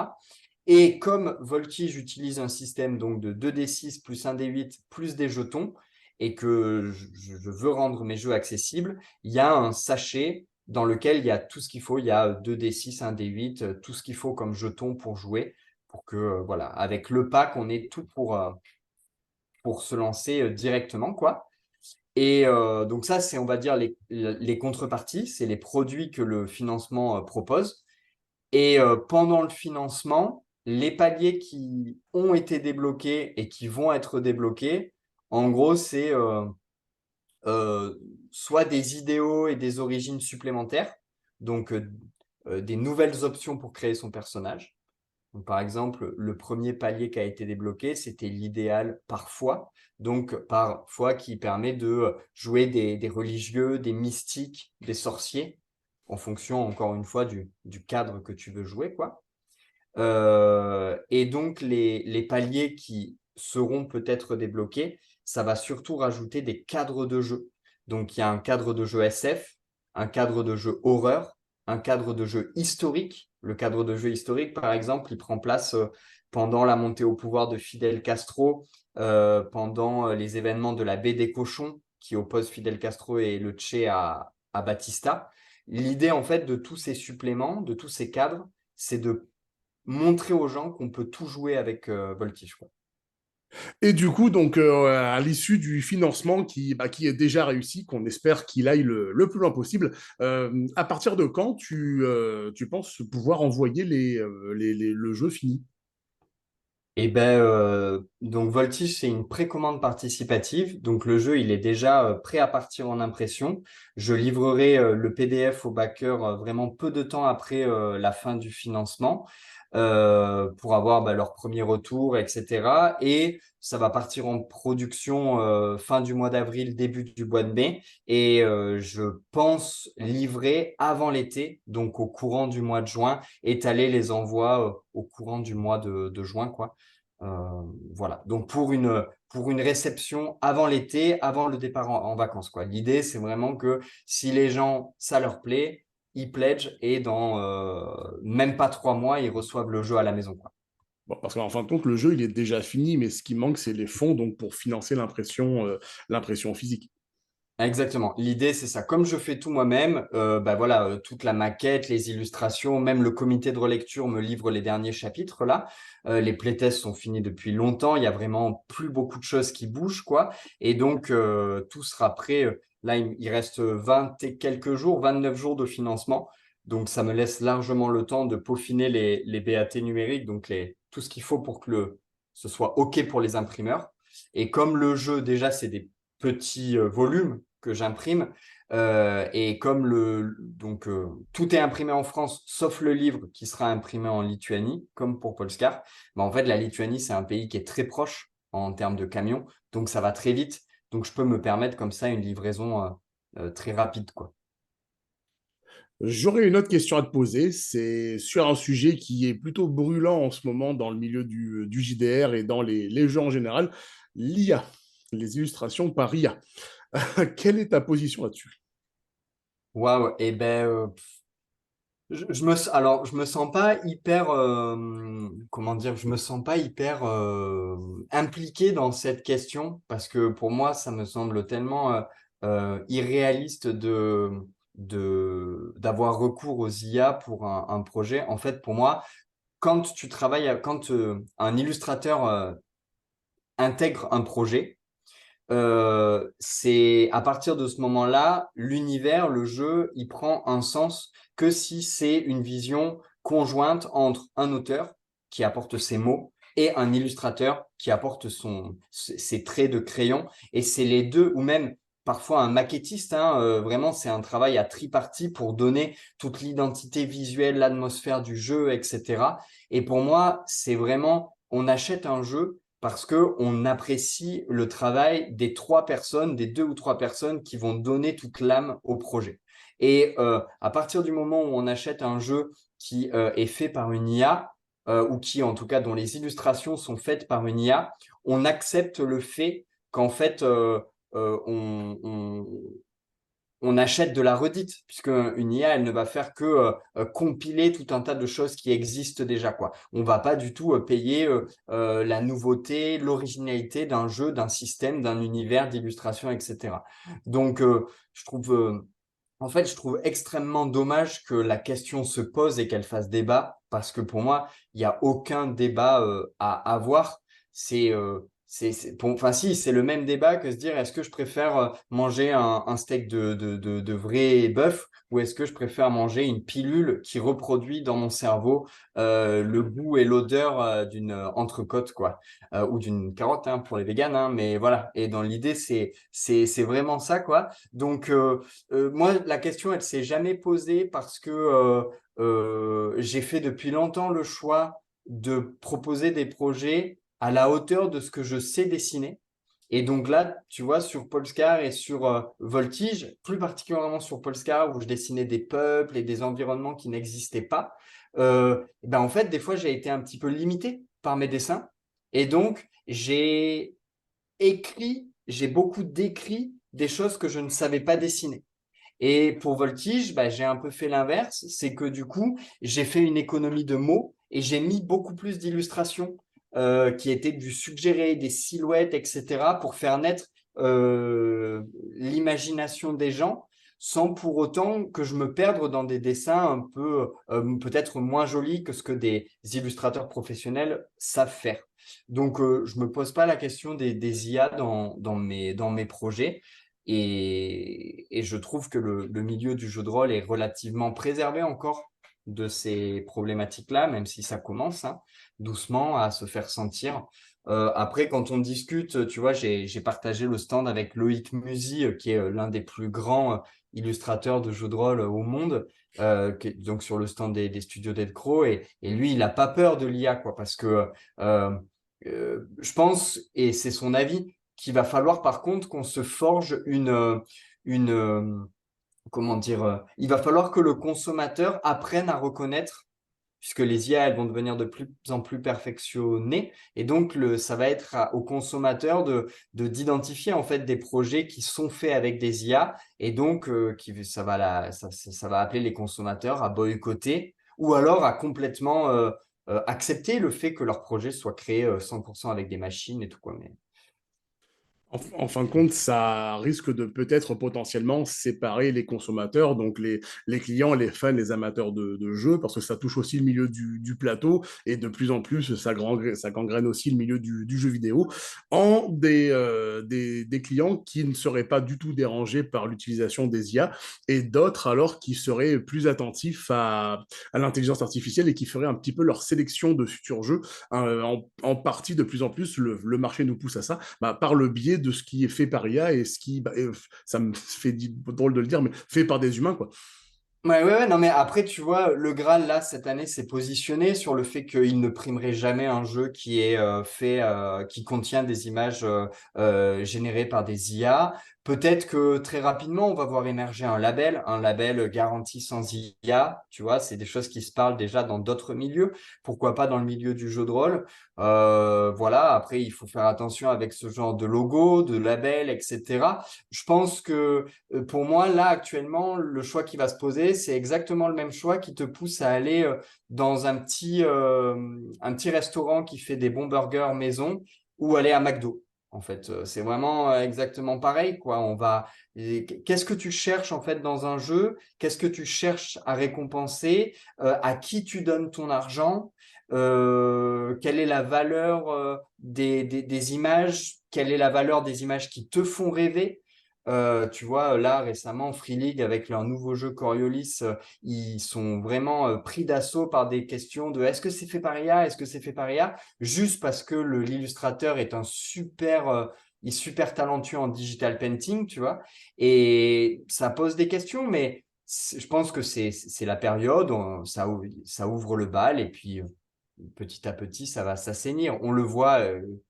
Et comme Voltige utilise un système donc de 2d6 plus 1d8 plus des jetons, et que je veux rendre mes jeux accessibles, il y a un sachet dans lequel il y a tout ce qu'il faut. Il y a 2d6, 1d8, tout ce qu'il faut comme jetons pour jouer, pour que, voilà, avec le pack, on ait tout pour se lancer directement, quoi. Et donc ça, c'est, on va dire, les contreparties, c'est les produits que le financement propose. Et pendant le financement, les paliers qui ont été débloqués et qui vont être débloqués, en gros, c'est euh, soit des idéaux et des origines supplémentaires, donc des nouvelles options pour créer son personnage. Donc, par exemple, le premier palier qui a été débloqué, c'était l'idéal parfois, donc parfois qui permet de jouer des religieux, des mystiques, des sorciers, en fonction, encore une fois, du cadre que tu veux jouer, quoi. Et donc, les paliers qui seront peut-être débloqués, ça va surtout rajouter des cadres de jeu. Donc, il y a un cadre de jeu SF, un cadre de jeu horreur, un cadre de jeu historique. Le cadre de jeu historique, par exemple, il prend place pendant la montée au pouvoir de Fidel Castro, pendant les événements de la baie des cochons qui oppose Fidel Castro et le Che à Batista. L'idée, en fait, de tous ces suppléments, de tous ces cadres, c'est de montrer aux gens qu'on peut tout jouer avec Voltige, quoi. Et du coup, donc, à l'issue du financement qui est déjà réussi, qu'on espère qu'il aille le plus loin possible, à partir de quand tu penses pouvoir envoyer le jeu fini? Et ben, donc Voltige, c'est une précommande participative. Donc le jeu, il est déjà prêt à partir en impression. Je livrerai le PDF aux backers vraiment peu de temps après la fin du financement pour avoir leur premier retour, etc. Et ça va partir en production fin du mois d'avril, début du mois de mai. Et je pense livrer avant l'été, donc au courant du mois de juin, étaler les envois au courant du mois de juin, quoi. Voilà. Donc pour une réception avant l'été, avant le départ en vacances, quoi. L'idée, c'est vraiment que si les gens, ça leur plaît, ils pledgent et dans même pas 3 mois, ils reçoivent le jeu à la maison, quoi. Bon, parce qu'en fin de compte, le jeu, il est déjà fini, mais ce qui manque, c'est les fonds donc, pour financer l'impression physique. Exactement. L'idée, c'est ça. Comme je fais tout moi-même, bah voilà, toute la maquette, les illustrations, même le comité de relecture me livre les derniers chapitres là. Les playtests sont finis depuis longtemps. Il y a vraiment plus beaucoup de choses qui bougent, quoi. Et donc, tout sera prêt. Là, il reste 20 et quelques jours, 29 jours de financement. Donc, ça me laisse largement le temps de peaufiner les BAT numériques, donc tout ce qu'il faut pour que ce soit OK pour les imprimeurs. Et comme le jeu, déjà, c'est des petits volumes que j'imprime. Et comme tout est imprimé en France, sauf le livre qui sera imprimé en Lituanie, comme pour Polescar, bah, en fait, la Lituanie, c'est un pays qui est très proche en termes de camions, donc ça va très vite. Donc, je peux me permettre comme ça une livraison très rapide, quoi. J'aurais une autre question à te poser. C'est sur un sujet qui est plutôt brûlant en ce moment dans le milieu du JDR et dans les jeux en général, l'IA, les illustrations par IA. Quelle est ta position là-dessus? Waouh, et ben, alors, je me sens pas hyper, comment dire, je me sens pas hyper impliqué dans cette question parce que pour moi, ça me semble tellement irréaliste d'avoir recours aux IA pour un projet. En fait, pour moi, quand un illustrateur intègre un projet, c'est à partir de ce moment-là, l'univers, le jeu, il prend un sens que si c'est une vision conjointe entre un auteur qui apporte ses mots et un illustrateur qui apporte ses traits de crayon. Et c'est les deux, ou même parfois un maquettiste, hein, vraiment, c'est un travail à tripartie pour donner toute l'identité visuelle, l'atmosphère du jeu, etc. Et pour moi, c'est vraiment, on achète un jeu parce que on apprécie le travail des trois personnes, des deux ou trois personnes qui vont donner toute l'âme au projet. Et à partir du moment où on achète un jeu qui est fait par une IA, ou qui en tout cas dont les illustrations sont faites par une IA, on accepte le fait qu'en fait euh, on, on, on achète de la redite, puisque une IA, elle ne va faire que compiler tout un tas de choses qui existent déjà, quoi. On va pas du tout payer la nouveauté, l'originalité d'un jeu, d'un système, d'un univers d'illustration, etc. Donc, je trouve, en fait, je trouve extrêmement dommage que la question se pose et qu'elle fasse débat, parce que pour moi, il n'y a aucun débat à avoir. Enfin, si, c'est le même débat que se dire est-ce que je préfère manger un steak de vrai bœuf ou est-ce que je préfère manger une pilule qui reproduit dans mon cerveau le goût et l'odeur d'une entrecôte, quoi, ou d'une carotte hein, pour les véganes, hein, mais voilà. Et dans l'idée, c'est vraiment ça, quoi. Donc, moi, la question, elle s'est jamais posée parce que j'ai fait depuis longtemps le choix de proposer des projets à la hauteur de ce que je sais dessiner. Et donc là, tu vois, sur Polescar et sur Voltige, plus particulièrement sur Polescar, où je dessinais des peuples et des environnements qui n'existaient pas, ben en fait, des fois, j'ai été un petit peu limité par mes dessins. Et donc, j'ai beaucoup décrit des choses que je ne savais pas dessiner. Et pour Voltige, bah, j'ai un peu fait l'inverse, c'est que du coup, j'ai fait une économie de mots et j'ai mis beaucoup plus d'illustrations qui étaient du suggéré, des silhouettes, etc., pour faire naître l'imagination des gens, sans pour autant que je me perde dans des dessins un peu peut-être moins jolis que ce que des illustrateurs professionnels savent faire. Donc, je me pose pas la question des IA dans mes projets. Et je trouve que le milieu du jeu de rôle est relativement préservé encore de ces problématiques-là, même si ça commence hein, doucement à se faire sentir. Après, quand on discute, tu vois, j'ai partagé le stand avec Loïc Musy, qui est l'un des plus grands illustrateurs de jeux de rôle au monde, donc sur le stand des studios Delcro, et lui, il n'a pas peur de l'IA, quoi, parce que je pense, et c'est son avis, qu'il va falloir par contre qu'on se forge une comment dire, il va falloir que le consommateur apprenne à reconnaître, puisque les IA, elles vont devenir de plus en plus perfectionnées, et donc ça va être au consommateur d'identifier en fait des projets qui sont faits avec des IA, et donc ça va appeler les consommateurs à boycotter, ou alors à complètement accepter le fait que leur projet soit créé 100% avec des machines et tout quoi. Mais En fin de compte, ça risque de peut-être potentiellement séparer les consommateurs, donc les clients, les fans, les amateurs de jeux, parce que ça touche aussi le milieu du plateau, et de plus en plus, ça gangrène aussi le milieu du jeu vidéo, en des clients qui ne seraient pas du tout dérangés par l'utilisation des IA, et d'autres alors qui seraient plus attentifs à l'intelligence artificielle et qui feraient un petit peu leur sélection de futurs jeux. En partie, de plus en plus, le marché nous pousse à ça, bah, par le biais de ce qui est fait par IA et ce qui, bah, ça me fait drôle de le dire, mais fait par des humains, quoi. Ouais, non, mais après, tu vois, le Graal, là, cette année, s'est positionné sur le fait qu'il ne primerait jamais un jeu qui est qui contient des images générées par des IA. Peut-être que très rapidement, on va voir émerger un label garanti sans IA, tu vois, c'est des choses qui se parlent déjà dans d'autres milieux, pourquoi pas dans le milieu du jeu de rôle. Voilà, après, il faut faire attention avec ce genre de logo, de label, etc. Je pense que pour moi, là, actuellement, le choix qui va se poser, c'est exactement le même choix qui te pousse à aller dans un petit restaurant qui fait des bons burgers maison ou aller à McDo. En fait, c'est vraiment exactement pareil, quoi. Qu'est-ce que tu cherches en fait dans un jeu? Qu'est-ce que tu cherches à récompenser? À qui tu donnes ton argent? Quelle est la valeur des images? Quelle est la valeur des images qui te font rêver? Tu vois, là, récemment, Free League, avec leur nouveau jeu Coriolis, ils sont vraiment pris d'assaut par des questions de est-ce que c'est fait par IA? Est-ce que c'est fait par IA? Juste parce que l'illustrateur est il est super talentueux en digital painting, tu vois. Et ça pose des questions, mais je pense que c'est la période, ça ouvre le bal, et puis petit à petit, ça va s'assainir. On le voit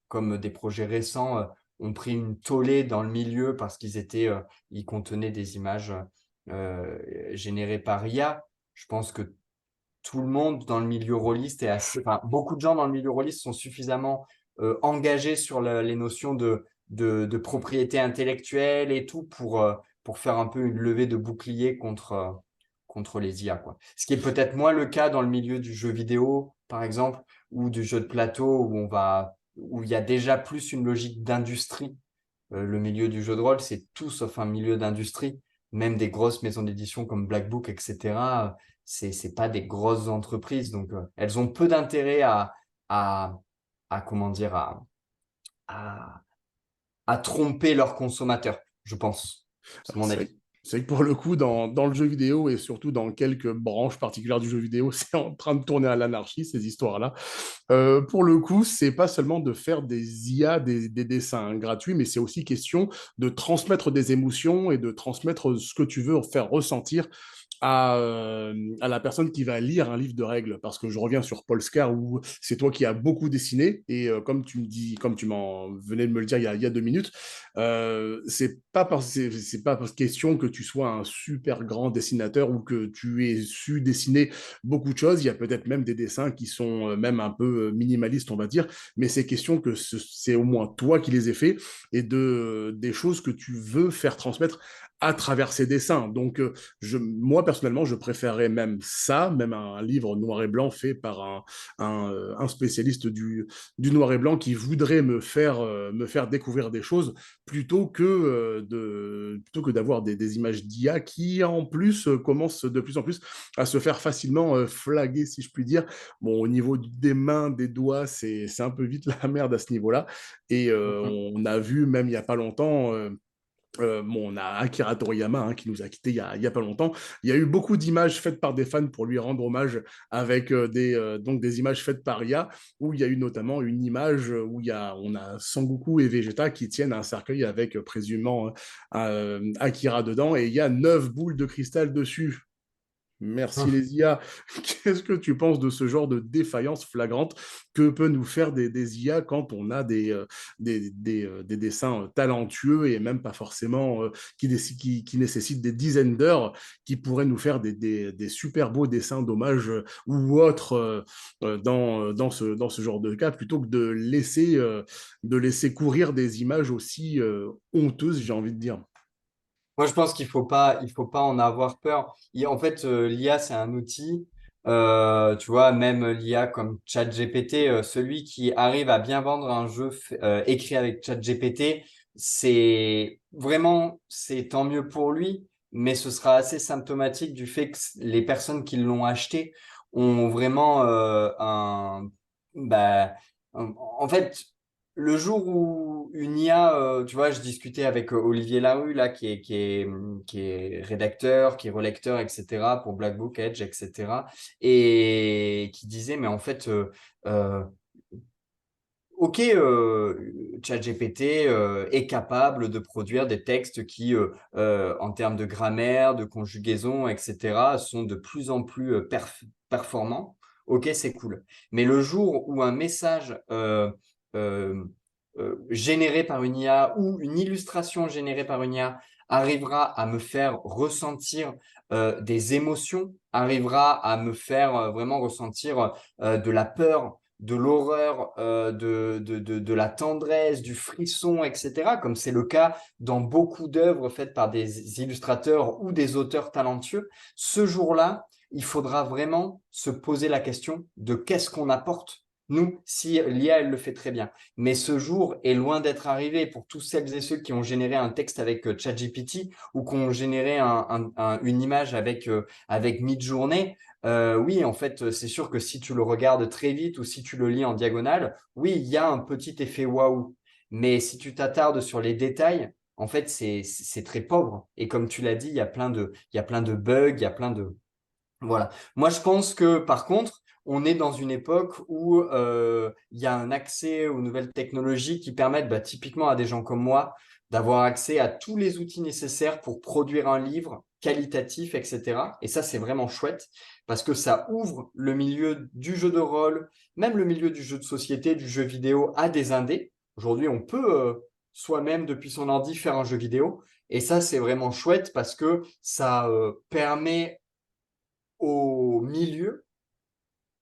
comme des projets récents ont pris une tollée dans le milieu parce ils contenaient des images générées par IA. Je pense que tout le monde dans le milieu rôliste enfin, beaucoup de gens dans le milieu rôliste sont suffisamment engagés sur les notions de propriété intellectuelle et tout pour faire un peu une levée de bouclier contre les IA, quoi. Ce qui est peut-être moins le cas dans le milieu du jeu vidéo, par exemple, ou du jeu de plateau où il y a déjà plus une logique d'industrie. Le milieu du jeu de rôle, c'est tout sauf un milieu d'industrie. Même des grosses maisons d'édition comme Black Book, etc., c'est pas des grosses entreprises. Donc, elles ont peu d'intérêt à, comment dire, à, à tromper leurs consommateurs, je pense. C'est Alors, mon avis. c'est vrai que pour le coup, dans le jeu vidéo et surtout dans quelques branches particulières du jeu vidéo, c'est en train de tourner à l'anarchie, ces histoires-là. Pour le coup, c'est pas seulement de faire des IA, des dessins gratuits, mais c'est aussi question de transmettre des émotions et de transmettre ce que tu veux faire ressentir à la personne qui va lire un livre de règles. Parce que je reviens sur Paul Scar, où c'est toi qui as beaucoup dessiné, et comme tu m'en venais de me le dire il y a 2 minutes, c'est pas par question que tu sois un super grand dessinateur ou que tu aies su dessiner beaucoup de choses. Il y a peut-être même des dessins qui sont même un peu minimalistes, on va dire, mais c'est question que c'est au moins toi qui les ai faits et des choses que tu veux faire transmettre à travers ces dessins. Donc, moi, personnellement, je préférerais même ça, même un livre noir et blanc fait par un spécialiste du noir et blanc qui voudrait me faire découvrir des choses plutôt que d'avoir des images d'IA qui, en plus, commencent de plus en plus à se faire facilement flaguer, si je puis dire. Bon, au niveau des mains, des doigts, c'est un peu vite la merde à ce niveau-là. Et Mhm. on a vu, même il n'y a pas longtemps, bon, on a Akira Toriyama hein, qui nous a quittés il y a pas longtemps. Il y a eu beaucoup d'images faites par des fans pour lui rendre hommage avec donc des images faites par IA, où il y a eu notamment une image où on a Sangoku et Vegeta qui tiennent un cercueil avec présumément Akira dedans, et il y a 9 boules de cristal dessus. Merci les IA. Qu'est-ce que tu penses de ce genre de défaillance flagrante que peut nous faire des IA quand on a des dessins talentueux et même pas forcément qui nécessitent des dizaines d'heures, qui pourraient nous faire des super beaux dessins d'hommage ou autres dans ce genre de cas, plutôt que de laisser courir des images aussi honteuses, j'ai envie de dire. Moi, je pense il faut pas en avoir peur. En fait, l'IA, c'est un outil. Tu vois, même l'IA comme ChatGPT, celui qui arrive à bien vendre un jeu écrit avec ChatGPT, c'est vraiment, c'est tant mieux pour lui, mais ce sera assez symptomatique du fait que les personnes qui l'ont acheté ont vraiment bah, en fait, le jour où une IA, tu vois, je discutais avec Olivier Larue, là, qui est rédacteur, qui est relecteur, etc., pour Black Book Edge, etc., et qui disait, mais en fait, euh, ok, ChatGPT est capable de produire des textes qui, en termes de grammaire, de conjugaison, etc., sont de plus en plus performants. Ok, c'est cool. Mais le jour où un message euh, généré par une IA ou une illustration générée par une IA arrivera à me faire ressentir des émotions, arrivera à me faire vraiment ressentir de la peur, de l'horreur, de la tendresse, du frisson, etc., comme c'est le cas dans beaucoup d'œuvres faites par des illustrateurs ou des auteurs talentueux, ce jour-là, il faudra vraiment se poser la question de qu'est-ce qu'on apporte, nous, si l'IA, elle le fait très bien. Mais ce jour est loin d'être arrivé pour tous celles et ceux qui ont généré un texte avec ChatGPT ou qui ont généré une image avec Midjourney. Oui, en fait, c'est sûr que si tu le regardes très vite ou si tu le lis en diagonale, oui, il y a un petit effet waouh. Mais si tu t'attardes sur les détails, en fait, c'est très pauvre. Et comme tu l'as dit, il y a plein de bugs, il y a plein de... Voilà. Moi, je pense que, par contre, on est dans une époque où il y a un accès aux nouvelles technologies qui permettent, bah, typiquement à des gens comme moi, d'avoir accès à tous les outils nécessaires pour produire un livre qualitatif, etc. Et ça, c'est vraiment chouette parce que ça ouvre le milieu du jeu de rôle, même le milieu du jeu de société, du jeu vidéo à des indés. Aujourd'hui, on peut soi-même, depuis son ordi, faire un jeu vidéo. Et ça, c'est vraiment chouette parce que ça permet au milieu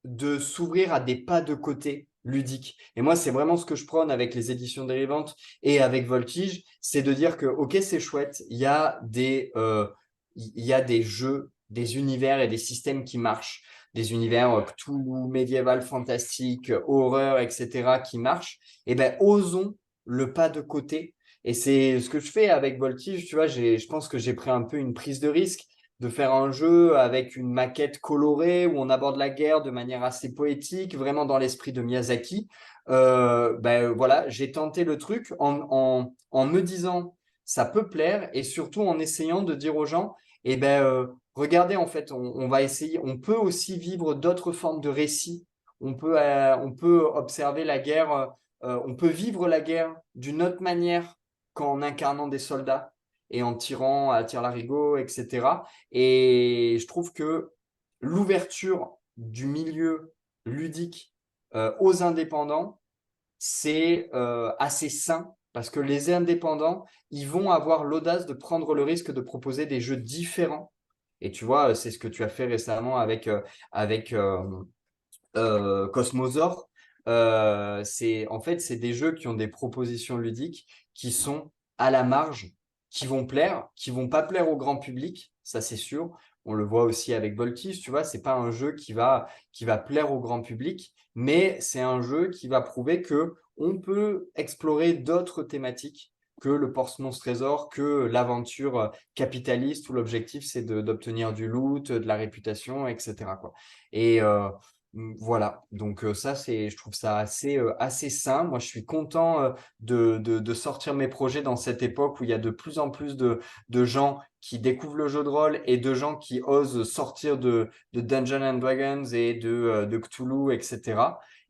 de s'ouvrir à des pas de côté ludiques. Et moi, c'est vraiment ce que je prône avec les éditions dérivantes et avec Voltige, c'est de dire que, ok, c'est chouette, il y a des jeux, des univers et des systèmes qui marchent, des univers Cthulhu, médiéval, fantastique, horreur, etc., qui marchent. Eh ben, osons le pas de côté. Et c'est ce que je fais avec Voltige, tu vois, je pense que j'ai pris un peu une prise de risque de faire un jeu avec une maquette colorée où on aborde la guerre de manière assez poétique, vraiment dans l'esprit de Miyazaki. Ben voilà, j'ai tenté le truc en me disant ça peut plaire et surtout en essayant de dire aux gens, eh ben regardez en fait, on va essayer, on peut aussi vivre d'autres formes de récits. On peut observer la guerre, on peut vivre la guerre d'une autre manière qu'en incarnant des soldats et en tirant à tir-larigot, etc. Et je trouve que l'ouverture du milieu ludique aux indépendants, c'est assez sain parce que les indépendants, ils vont avoir l'audace de prendre le risque de proposer des jeux différents. Et tu vois, c'est ce que tu as fait récemment avec Cosmosor. En fait, c'est des jeux qui ont des propositions ludiques qui sont à la marge, qui vont plaire, qui vont pas plaire au grand public, ça c'est sûr. On le voit aussi avec Voltis, tu vois, c'est pas un jeu qui va plaire au grand public, mais c'est un jeu qui va prouver que on peut explorer d'autres thématiques que le Portsmouth Trésor, que l'aventure capitaliste où l'objectif c'est d'obtenir du loot, de la réputation, etc., quoi. Et voilà, donc ça, je trouve ça assez sain. Moi, je suis content de sortir mes projets dans cette époque où il y a de plus en plus de gens qui découvrent le jeu de rôle et de gens qui osent sortir de Dungeons and Dragons et de Cthulhu, etc.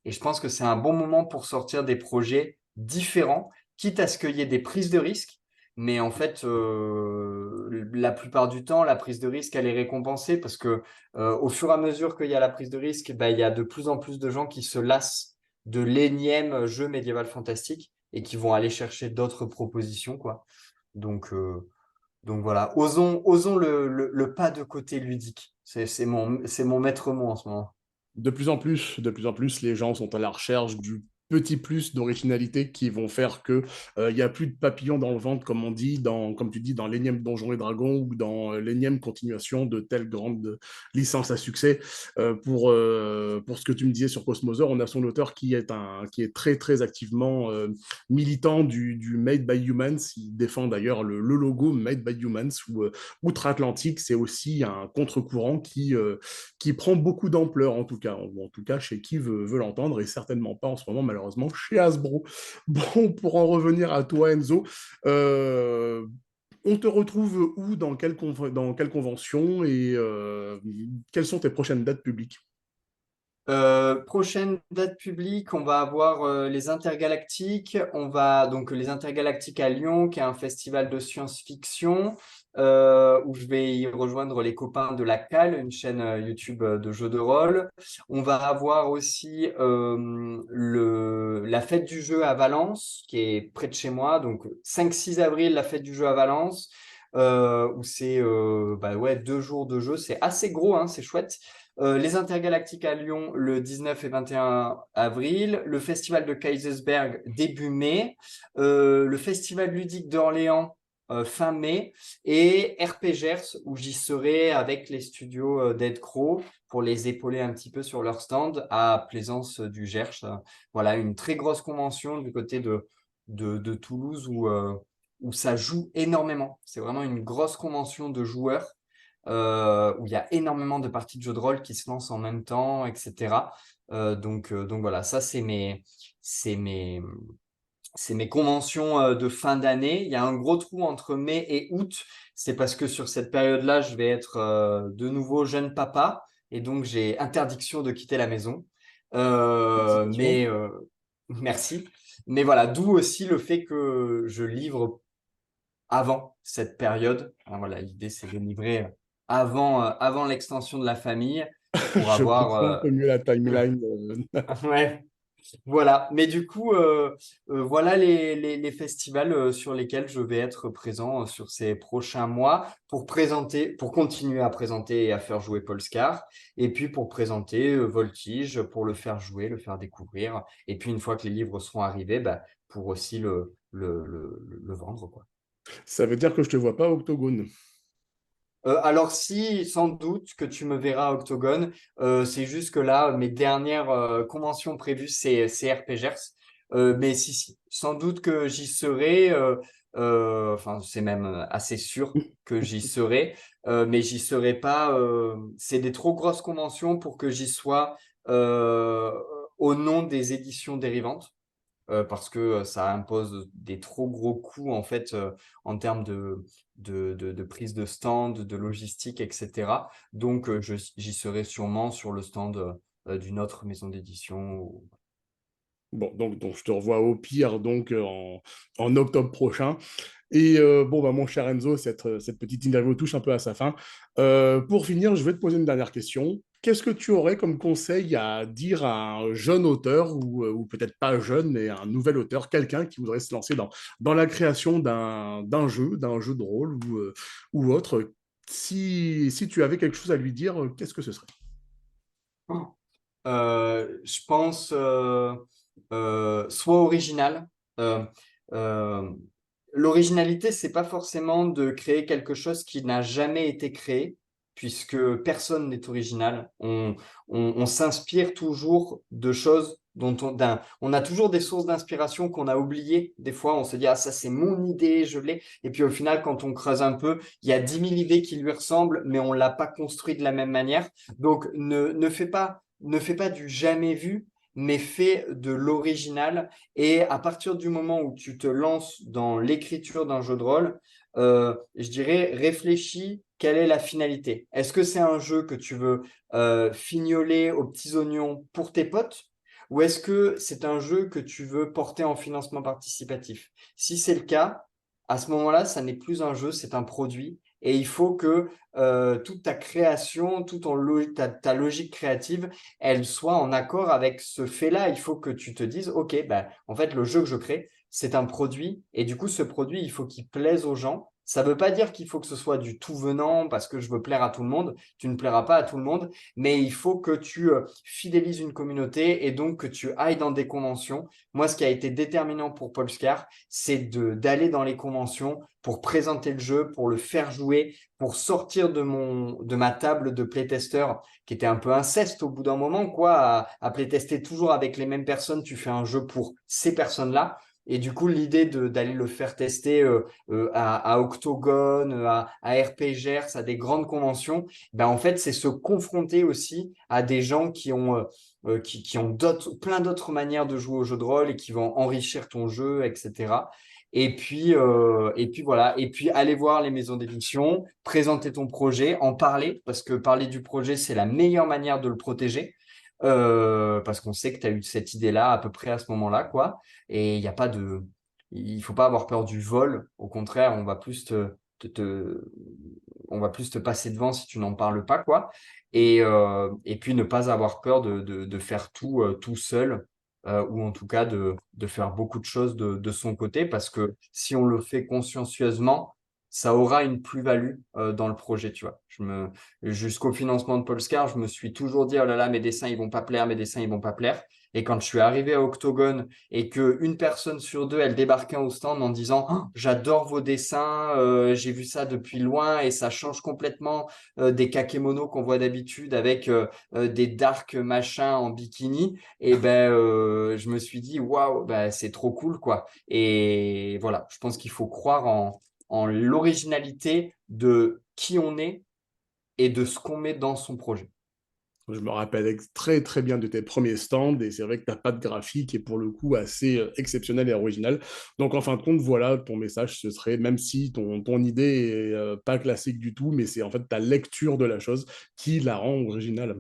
Et je pense que c'est un bon moment pour sortir des projets différents, quitte à ce qu'il y ait des prises de risques. Mais en fait, la plupart du temps, la prise de risque, elle est récompensée parce que au fur et à mesure qu'il y a la prise de risque, ben, il y a de plus en plus de gens qui se lassent de l'énième jeu médiéval fantastique et qui vont aller chercher d'autres propositions, quoi. Donc, euh, donc voilà, osons le pas de côté ludique. C'est mon maître mot en ce moment. De plus en plus, les gens sont à la recherche du petits plus d'originalité qui vont faire que il y a plus de papillons dans le ventre, comme on dit, comme tu dis, dans l'énième Donjons et Dragons ou dans l'énième continuation de telle grande licence à succès. Pour ce que tu me disais sur Cosmosor, on a son auteur qui est très, très activement militant du Made by Humans. Il défend d'ailleurs le logo Made by Humans, où outre-Atlantique, c'est aussi un contre-courant qui prend beaucoup d'ampleur, en tout cas, ou en tout cas chez qui veut l'entendre, et certainement pas en ce moment, malheureusement, chez Hasbro. Bon, pour en revenir à toi, Enzo, on te retrouve où, dans quelle convention, et quelles sont tes prochaines dates publiques? Prochaine date publique, on va avoir les Intergalactiques. On va donc les Intergalactiques à Lyon, qui est un festival de science-fiction, où je vais y rejoindre les copains de la Cale, une chaîne YouTube de jeux de rôle. On va avoir aussi la fête du jeu à Valence, qui est près de chez moi, donc 5-6 avril, la fête du jeu à Valence, où c'est ouais, 2 jours de jeu. C'est assez gros, hein, c'est chouette. Les Intergalactiques à Lyon le 19 et 21 avril, le festival de Kaisersberg début mai, le festival ludique d'Orléans fin mai, et RPGers où j'y serai avec les studios d'Ed Crow pour les épauler un petit peu sur leur stand à Plaisance du Gers. Voilà, une très grosse convention du côté de Toulouse où ça joue énormément. C'est vraiment une grosse convention de joueurs où il y a énormément de parties de jeux de rôle qui se lancent en même temps, etc. Donc voilà, ça c'est mes, c'est mes conventions de fin d'année. Il y a un gros trou entre mai et août. C'est parce que sur cette période-là, je vais être de nouveau jeune papa et donc j'ai interdiction de quitter la maison. Euh, Félicitations. mais euh, merci. Mais voilà, d'où aussi le fait que je livre avant cette période. Alors voilà, l'idée, c'est de livrer avant l'extension de la famille pour Je comprends un avoir... peu mieux la timeline. ouais, voilà. Mais du coup, voilà les festivals sur lesquels je vais être présent sur ces prochains mois pour présenter, pour continuer à présenter et à faire jouer Polescar, et puis pour présenter Voltige, pour le faire jouer, le faire découvrir, et puis une fois que les livres seront arrivés, bah, pour aussi le vendre, quoi. Ça veut dire que je te vois pas au Octogone. Alors si, sans doute que tu me verras à Octogone, c'est juste que là, mes dernières conventions prévues, c'est RPGers. Mais si, sans doute que j'y serai, enfin c'est même assez sûr que j'y serai, mais j'y serai pas, c'est des trop grosses conventions pour que j'y sois euh, au nom des éditions dérivantes. Parce que ça impose des trop gros coûts en fait en termes de prise de stand, de logistique, etc. Donc j'y serai sûrement sur le stand d'une autre maison d'édition. Bon, donc je te revois au pire donc en octobre prochain. Et bon, bah, mon cher Enzo, cette petite interview touche un peu à sa fin. Pour finir, je vais te poser une dernière question. Qu'est-ce que tu aurais comme conseil à dire à un jeune auteur, ou peut-être pas jeune, mais un nouvel auteur, quelqu'un qui voudrait se lancer dans la création d'un jeu de rôle ou autre? Si tu avais quelque chose à lui dire, qu'est-ce que ce serait? Je pense soit original. Euh, euh, L'originalité, c'est pas forcément de créer quelque chose qui n'a jamais été créé, puisque personne n'est original. On s'inspire toujours de choses dont on a toujours des sources d'inspiration qu'on a oubliées. Des fois, on se dit, ah, ça, c'est mon idée, je l'ai. Et puis au final, quand on creuse un peu, il y a 10 000 idées qui lui ressemblent, mais on l'a pas construit de la même manière. Donc, ne fais pas du jamais vu, mais fais de l'original. Et à partir du moment où tu te lances dans l'écriture d'un jeu de rôle, je dirais, réfléchis quelle est la finalité. Est-ce que c'est un jeu que tu veux fignoler aux petits oignons pour tes potes? Ou est-ce que c'est un jeu que tu veux porter en financement participatif? Si c'est le cas, à ce moment-là, ça n'est plus un jeu, c'est un produit. Et il faut que toute ta création, ta logique créative, elle soit en accord avec ce fait-là. Il faut que tu te dises, OK, bah, en fait, le jeu que je crée, c'est un produit. Et du coup, ce produit, il faut qu'il plaise aux gens. Ça ne veut pas dire qu'il faut que ce soit du tout venant parce que je veux plaire à tout le monde. Tu ne plairas pas à tout le monde, mais il faut que tu fidélises une communauté et donc que tu ailles dans des conventions. Moi, ce qui a été déterminant pour Polescar, c'est d'aller dans les conventions pour présenter le jeu, pour le faire jouer, pour sortir de ma table de playtester qui était un peu inceste au bout d'un moment, quoi, à playtester toujours avec les mêmes personnes. Tu fais un jeu pour ces personnes-là. Et du coup, l'idée d'aller le faire tester à Octogone, à RPGers, à des grandes conventions, ben en fait, c'est se confronter aussi à des gens qui ont plein d'autres manières de jouer au jeu de rôle et qui vont enrichir ton jeu, etc. Et puis voilà, et puis aller voir les maisons d'édition, présenter ton projet, en parler, parce que parler du projet, c'est la meilleure manière de le protéger, parce qu'on sait que tu as eu cette idée-là à peu près à ce moment-là, quoi. Et il n'y a pas de, il faut pas avoir peur du vol. Au contraire, on va plus te passer devant si tu n'en parles pas, quoi. Et puis ne pas avoir peur de faire tout tout seul, ou en tout cas de faire beaucoup de choses de son côté, parce que si on le fait consciencieusement, ça aura une plus-value dans le projet, tu vois. Jusqu'au financement de Polescar, je me suis toujours dit, oh là là, mes dessins, ils vont pas plaire, mes dessins, ils vont pas plaire. Et quand je suis arrivé à Octogone et que une personne sur deux, elle débarquait au stand en disant, oh, j'adore vos dessins, j'ai vu ça depuis loin et ça change complètement des kakémonos qu'on voit d'habitude avec des dark machins en bikini, et ben je me suis dit, waouh, ben, c'est trop cool, quoi. Et voilà, je pense qu'il faut croire en l'originalité de qui on est et de ce qu'on met dans son projet. Je me rappelle très très bien de tes premiers stands et c'est vrai que ta patte graphique est pour le coup assez exceptionnelle et originale. Donc en fin de compte, voilà, ton message, ce serait, même si ton idée est pas classique du tout, mais c'est en fait ta lecture de la chose qui la rend originale.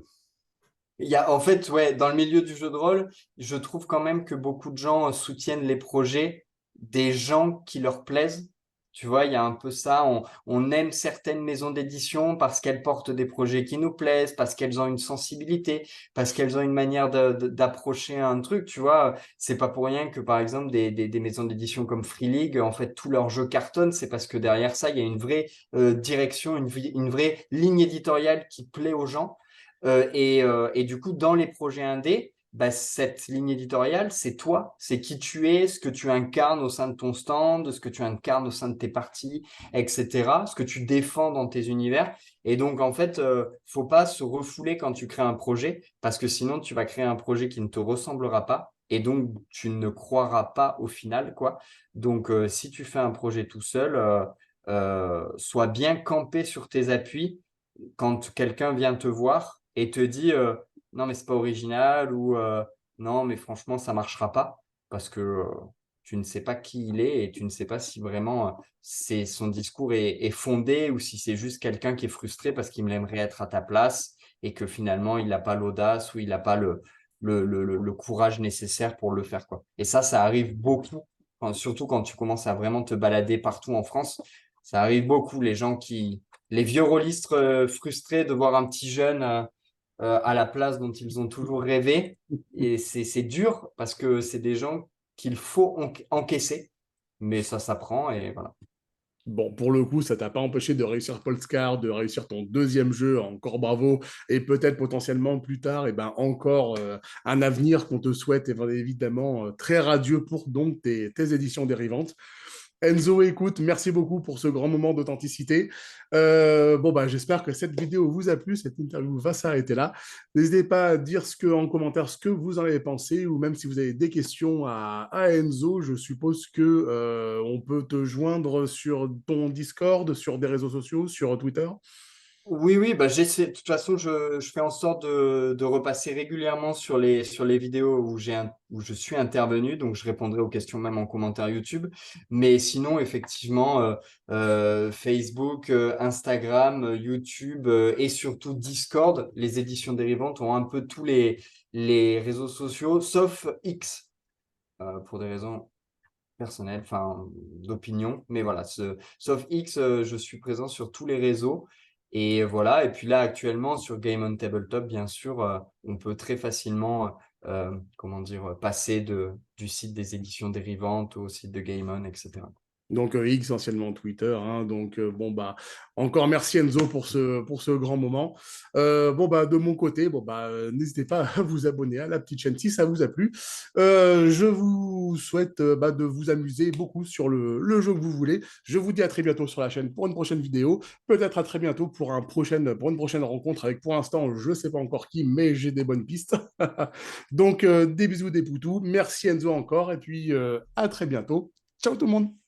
En fait, ouais, dans le milieu du jeu de rôle, je trouve quand même que beaucoup de gens soutiennent les projets des gens qui leur plaisent. Tu vois, il y a un peu ça. On aime certaines maisons d'édition parce qu'elles portent des projets qui nous plaisent, parce qu'elles ont une sensibilité, parce qu'elles ont une manière d'approcher un truc. Tu vois, c'est pas pour rien que, par exemple, des maisons d'édition comme Free League, en fait, tous leurs jeux cartonnent. C'est parce que derrière ça, il y a une vraie direction, une vraie ligne éditoriale qui plaît aux gens. Et du coup, dans les projets indés, bah, cette ligne éditoriale, c'est toi, c'est qui tu es, ce que tu incarnes au sein de ton stand, ce que tu incarnes au sein de tes parties, etc., ce que tu défends dans tes univers. Et donc, en fait, faut pas se refouler quand tu crées un projet, parce que sinon, tu vas créer un projet qui ne te ressemblera pas, et donc tu ne croiras pas au final, quoi. Donc, si tu fais un projet tout seul, sois bien campé sur tes appuis quand quelqu'un vient te voir et te dit non mais c'est pas original, ou non mais franchement ça marchera pas, parce que tu ne sais pas qui il est et tu ne sais pas si vraiment son discours est fondé, ou si c'est juste quelqu'un qui est frustré parce qu'il aimerait être à ta place et que finalement il n'a pas l'audace, ou il n'a pas le courage nécessaire pour le faire, quoi. Et ça arrive beaucoup, surtout quand tu commences à vraiment te balader partout en France. Ça arrive beaucoup, les vieux rôlistes frustrés de voir un petit jeune à la place dont ils ont toujours rêvé. Et c'est dur parce que c'est des gens qu'il faut encaisser, mais ça s'apprend et voilà. Bon, pour le coup, ça t'a pas empêché de réussir Polescar, de réussir ton deuxième jeu, encore bravo, et peut-être potentiellement plus tard, et ben encore un avenir qu'on te souhaite évidemment très radieux pour donc tes éditions dérivantes. Enzo, écoute, merci beaucoup pour ce grand moment d'authenticité. Bon, bah, j'espère que cette vidéo vous a plu, cette interview va s'arrêter là. N'hésitez pas à dire en commentaire ce que vous en avez pensé, ou même si vous avez des questions à Enzo, je suppose que on peut te joindre sur ton Discord, sur des réseaux sociaux, sur Twitter. Oui, oui, bah j'essaie. De toute façon, je fais en sorte de repasser régulièrement sur les vidéos où je suis intervenu, donc je répondrai aux questions même en commentaire YouTube. Mais sinon, effectivement, Facebook, Instagram, YouTube et surtout Discord, les éditions dérivantes ont un peu tous les réseaux sociaux, sauf X, pour des raisons personnelles, enfin d'opinion. Mais voilà, sauf X, je suis présent sur tous les réseaux. Et voilà, et puis là actuellement sur Game on Tabletop, bien sûr, on peut très facilement comment dire, passer du site des éditions dérivantes au site de Game On, etc. Donc X, anciennement Twitter. Hein, donc bon, bah, encore merci Enzo pour ce grand moment. Bon, bah, de mon côté, bon, bah, n'hésitez pas à vous abonner à la petite chaîne si ça vous a plu. Je vous souhaite bah, de vous amuser beaucoup sur le jeu que vous voulez. Je vous dis à très bientôt sur la chaîne pour une prochaine vidéo. Peut-être à très bientôt pour, pour une prochaine rencontre avec, pour l'instant, je ne sais pas encore qui, mais j'ai des bonnes pistes. Donc, des bisous, des poutous. Merci Enzo encore. Et puis, à très bientôt. Ciao tout le monde.